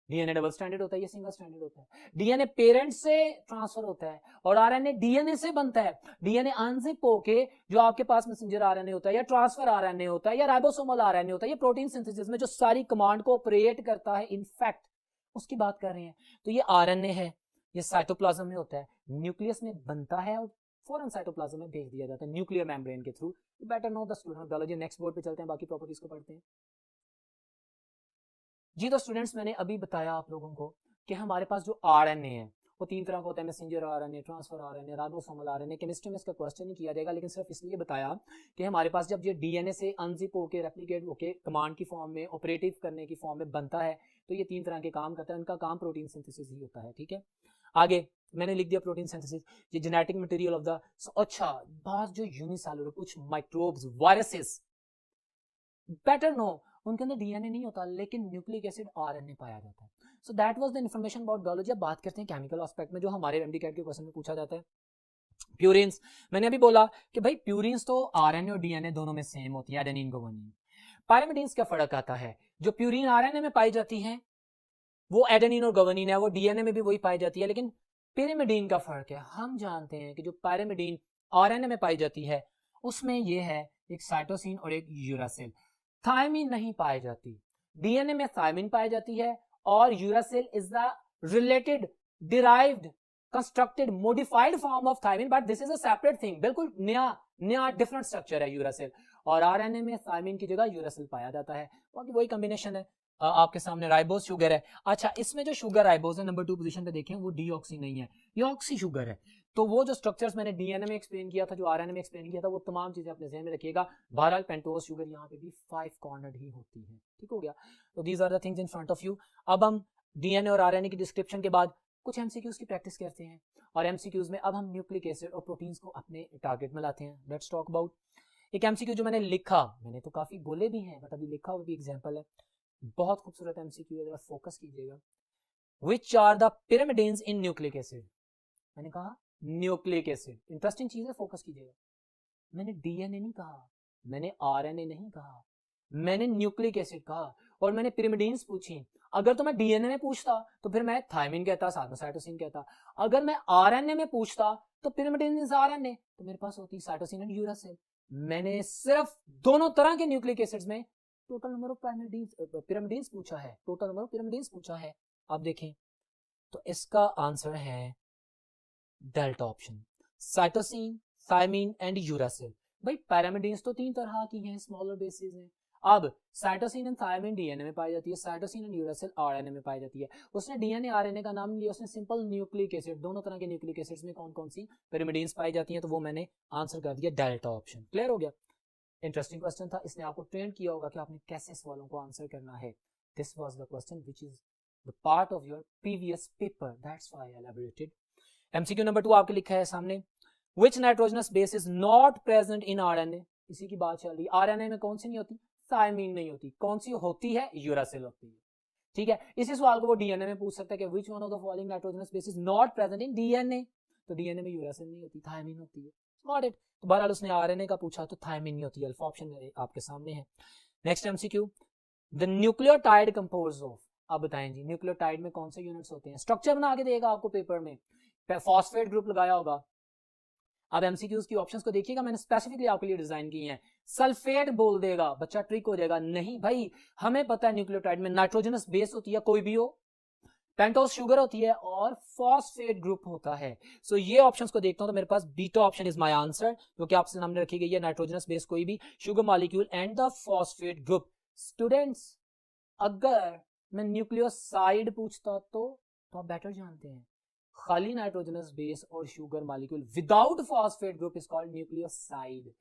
डीएनए डबल स्ट्रैंडेड होता है, ये सिंगल स्ट्रैंडेड होता है. डीएनए पेरेंट से ट्रांसफर होता है और आरएनए डीएनए से बनता है. डीएनए अनजिप होके जो आपके पास मैसेंजर आरएनए होता है या ट्रांसफर आरएनए होता है या राइबोसोमल आरएनए होता है, ये प्रोटीन सिंथेसिस में जो सारी कमांड को ऑपरेट करता है, इनफैक्ट उसकी बात कर रहे हैं. तो ये आरएनए है, ये साइटोप्लाज्म में होता है, न्यूक्लियस में बनता है और फौरन साइटोप्लाज्म में भेज दिया जाता है न्यूक्लियर मेम्ब्रेन के through. Better know the student of biology. Next board पे चलते हैं, बाकी प्रॉपर्टीज को पढ़ते हैं जी. तो स्टूडेंट्स मैंने अभी बताया आप लोगों को कि हमारे पास जो आरएनए है वो तीन तरह का होता है. Messenger RNA, transfer RNA, ribosomal RNA. Chemistry में इसका क्वेश्चन नहीं किया जाएगा, लेकिन सिर्फ इसलिए बताया कि हमारे पास जब ये डीएनए से अनजिप होके रेप्लिकेट होके कमांड की फॉर्म में, ऑपरेटिव करने की फॉर्म में बनता है, तो ये तीन तरह के काम करता है. उनका काम प्रोटीन सिंथेसिस ही होता है. ठीक है. आगे मैंने लिख दिया प्रोटीन सिंथेसिस, ये जेनेटिक मटेरियल ऑफ द. अच्छा, बात जो यूनिसेलुलर कुछ माइक्रोब्स, वायरसेस, बेटर नो उनके अंदर डीएनए नहीं होता लेकिन न्यूक्लिक एसिड आरएनए पाया जाता है. सो that was the information about biology. अब बात करते हैं केमिकल एस्पेक्ट में जो हमारे एमडीकैट के क्वेश्चन में पूछा जाता है. प्यूरिन्स, मैंने अभी बोला कि भाई प्यूरिन्स तो आरएनए और डीएनए दोनों में सेम होती है, एडेनिन गुआनिन. पायरिमिडीन्स का फर्क आता है, जो प्यूरिन आरएनए में पाई जाती है वो एडेनिन और गुआनिन है, वो डीएनए में भी वही पाई जाती है. लेकिन पिरिमिडीन का फर्क है. हम जानते हैं कि जो पायरिमिडीन आरएनए में पाई जाती है उसमें ये है एक साइटोसिन और एक यूरासिल. थायमिन नहीं पाई जाती. डीएनए में थायमिन पाई जाती है और uracil is the related, derived, constructed, modified form of thymine, but this is a separate thing. बिल्कुल नया डिफरेंट स्ट्रक्चर है यूरासिल. और आरएनए में थायमिन की जगह यूरासिल पाया जाता है. बाकी वही कॉम्बिनेशन है. आपके सामने राइबोज शुगर है. अच्छा, इसमें जो शुगर राइबोज है नंबर 2 पोजीशन पे देखें, वो डीऑक्सी नहीं है, ये ऑक्सी शुगर है. तो वो जो स्ट्रक्चर्स मैंने डीएनए में एक्सप्लेन किया था, जो आरएनए में एक्सप्लेन किया था, वो तमाम चीजें अपने ज़हन में रखिएगा. बहरहाल पेंटोज शुगर यहाँ पे भी 5 कॉर्नर्ड ही होती है. ठीक हो गया. तो these are the things in front of you. अब हम डीएनए और आरएनए की डिस्क्रिप्शन के बाद कुछ एमसीक्यूज की प्रैक्टिस करते हैं और एमसीक्यूज में अब हम न्यूक्लिक एसिड और प्रोटीन्स को अपने टारगेट में लाते हैं. लेट्स टॉक अबाउट एक एमसीक्यू जो मैंने लिखा. मैंने तो काफी बोले भी हैं बट अभी लिखा वो भी एग्जाम्पल है. बहुत खूबसूरत एमसीक्यू है, जरा फोकस कीजिएगा. Which are the pyrimidines in nucleic acid. मैंने कहा न्यूक्लिक एसिड, इंटरेस्टिंग चीज है, फोकस कीजिएगा. मैंने डीएनए नहीं कहा, मैंने आरएनए नहीं कहा, मैंने न्यूक्लिक एसिड कहा और मैंने पिरिमिडिन्स पूछी. अगर तो मैं डीएनए में पूछता तो फिर मैं थायमिन कहता, साथ में साइटोसिन कहता. अगर मैं आरएनए में पूछता तो पिरिमिडिन्स आरएनए, तो मेरे पास होती साइटोसिन एंड यूरासिल. मैंने सिर्फ दोनों तरह के न्यूक्लिक एसिड्स में टोटल नंबर ऑफ पिरामिडीन्स पूछा है, टोटल नंबर ऑफ पिरामिडीन्स पूछा है. आप देखें तो इसका आंसर है delta option, cytosine, thymine and uracil. भाई पिरामिडीन्स तो तीन तरह की हैं, स्मॉलर बेसिस हैं. अब साइटोसिन एंड थायमिन डीएनए में पाई जाती है, साइटोसिन एंड यूरासिल आरएनए में पाई जाती है. उसने डीएनए आरएनए का नाम लिया, उसने सिंपल न्यूक्लिक एसिड, दोनों तरह के न्यूक्लिक एसिड्स में कौन कौन सी पिरामिडीन्स पाई जाती हैं, तो वो मैंने आंसर कर दिया डेल्टा ऑप्शन. क्लियर हो गया. इंटरेस्टिंग क्वेश्चन था, इसने आपको ट्रेन किया होगा कि आपने कैसे सवालों को आंसर करना है. This was the question which is the part of your previous paper, that's why I elaborated. MCQ number 2 आपके लिखा है सामने, which nitrogenous base is not present in RNA. इसी की बात चल रही है. आरएनए में कौन सी नहीं होती, थायमिन नहीं होती. कौन सी होती है, यूरासिल होती है. ठीक है. इसी सवाल को वो डीएनए में पूछ सकता है कि which one of the following nitrogenous base is not present in DNA. तो डीएनए में यूरासिल नहीं होती, थायमिन होती है. Got it. तो बहरहाल उसने आरएनए का पूछा तो थायमिन नहीं होती. अल्फा ऑप्शन आपके सामने है. Next MCQ, the nucleotide composed of. अब बताएं जी न्यूक्लियोटाइड में कौन से यूनिट्स होते हैं. स्ट्रक्चर बना के देगा आपको पेपर में, फॉस्फेट ग्रुप लगाया होगा. अब एमसीक्यूज की ऑप्शंस को देखिएगा, मैंने स्पेसिफिकली आपके लिए डिजाइन की हैं. सल्फेट बोल देगा, बच्चा ट्रिक हो जाएगा. नहीं भाई, हमें पता है न्यूक्लियोटाइड में नाइट्रोजनस बेस होती है, कोई भी हो, पेंटोज शुगर होती है और फॉस्फेट ग्रुप होता है. सो ये ऑप्शंस को देखता हूं तो मेरे पास beta option is my answer, जो कि आपसे सामने रखी गई है. नाइट्रोजनस बेस कोई भी, sugar molecule and the phosphate group. Students, अगर मैं न्यूक्लियोसाइड पूछता तो आप बेटर जानते हैं, खाली नाइट्रोजनस बेस और sugar molecule without phosphate group is called nucleoside.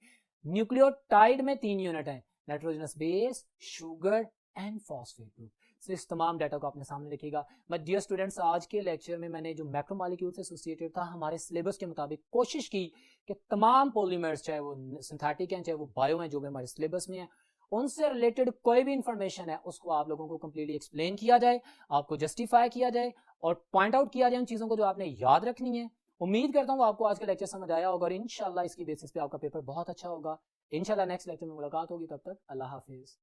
Nucleotide में 3 यूनिट है, nitrogenous base, sugar and phosphate group. तो इस तमाम डाटा को अपने सामने रखिएगा। बट डियर स्टूडेंट्स, आज के लेक्चर में मैंने जो मैक्रोमॉलिक्यूल से एसोसिएटेड था हमारे सिलेबस के मुताबिक कोशिश की कि तमाम पॉलीमर्स, चाहे वो सिंथेटिक हैं चाहे वो बायो हैं, जो भी हमारे सिलेबस में है, उनसे रिलेटेड कोई भी इंफॉर्मेशन है उसको आप लोगों को कंप्लीटली एक्सप्लेन किया जाए, आपको जस्टिफाई किया जाए और पॉइंट आउट किया जाए उन चीज़ों को जो आपने याद रखनी है। उम्मीद करता हूँ आपको आज का लेक्चर समझ आया होगा और इंशाल्लाह इसकी बेसिस पे आपका पेपर बहुत अच्छा होगा। इंशाल्लाह नेक्स्ट लेक्चर में मुलाकात होगी, तब तक अल्लाह हाफिज़।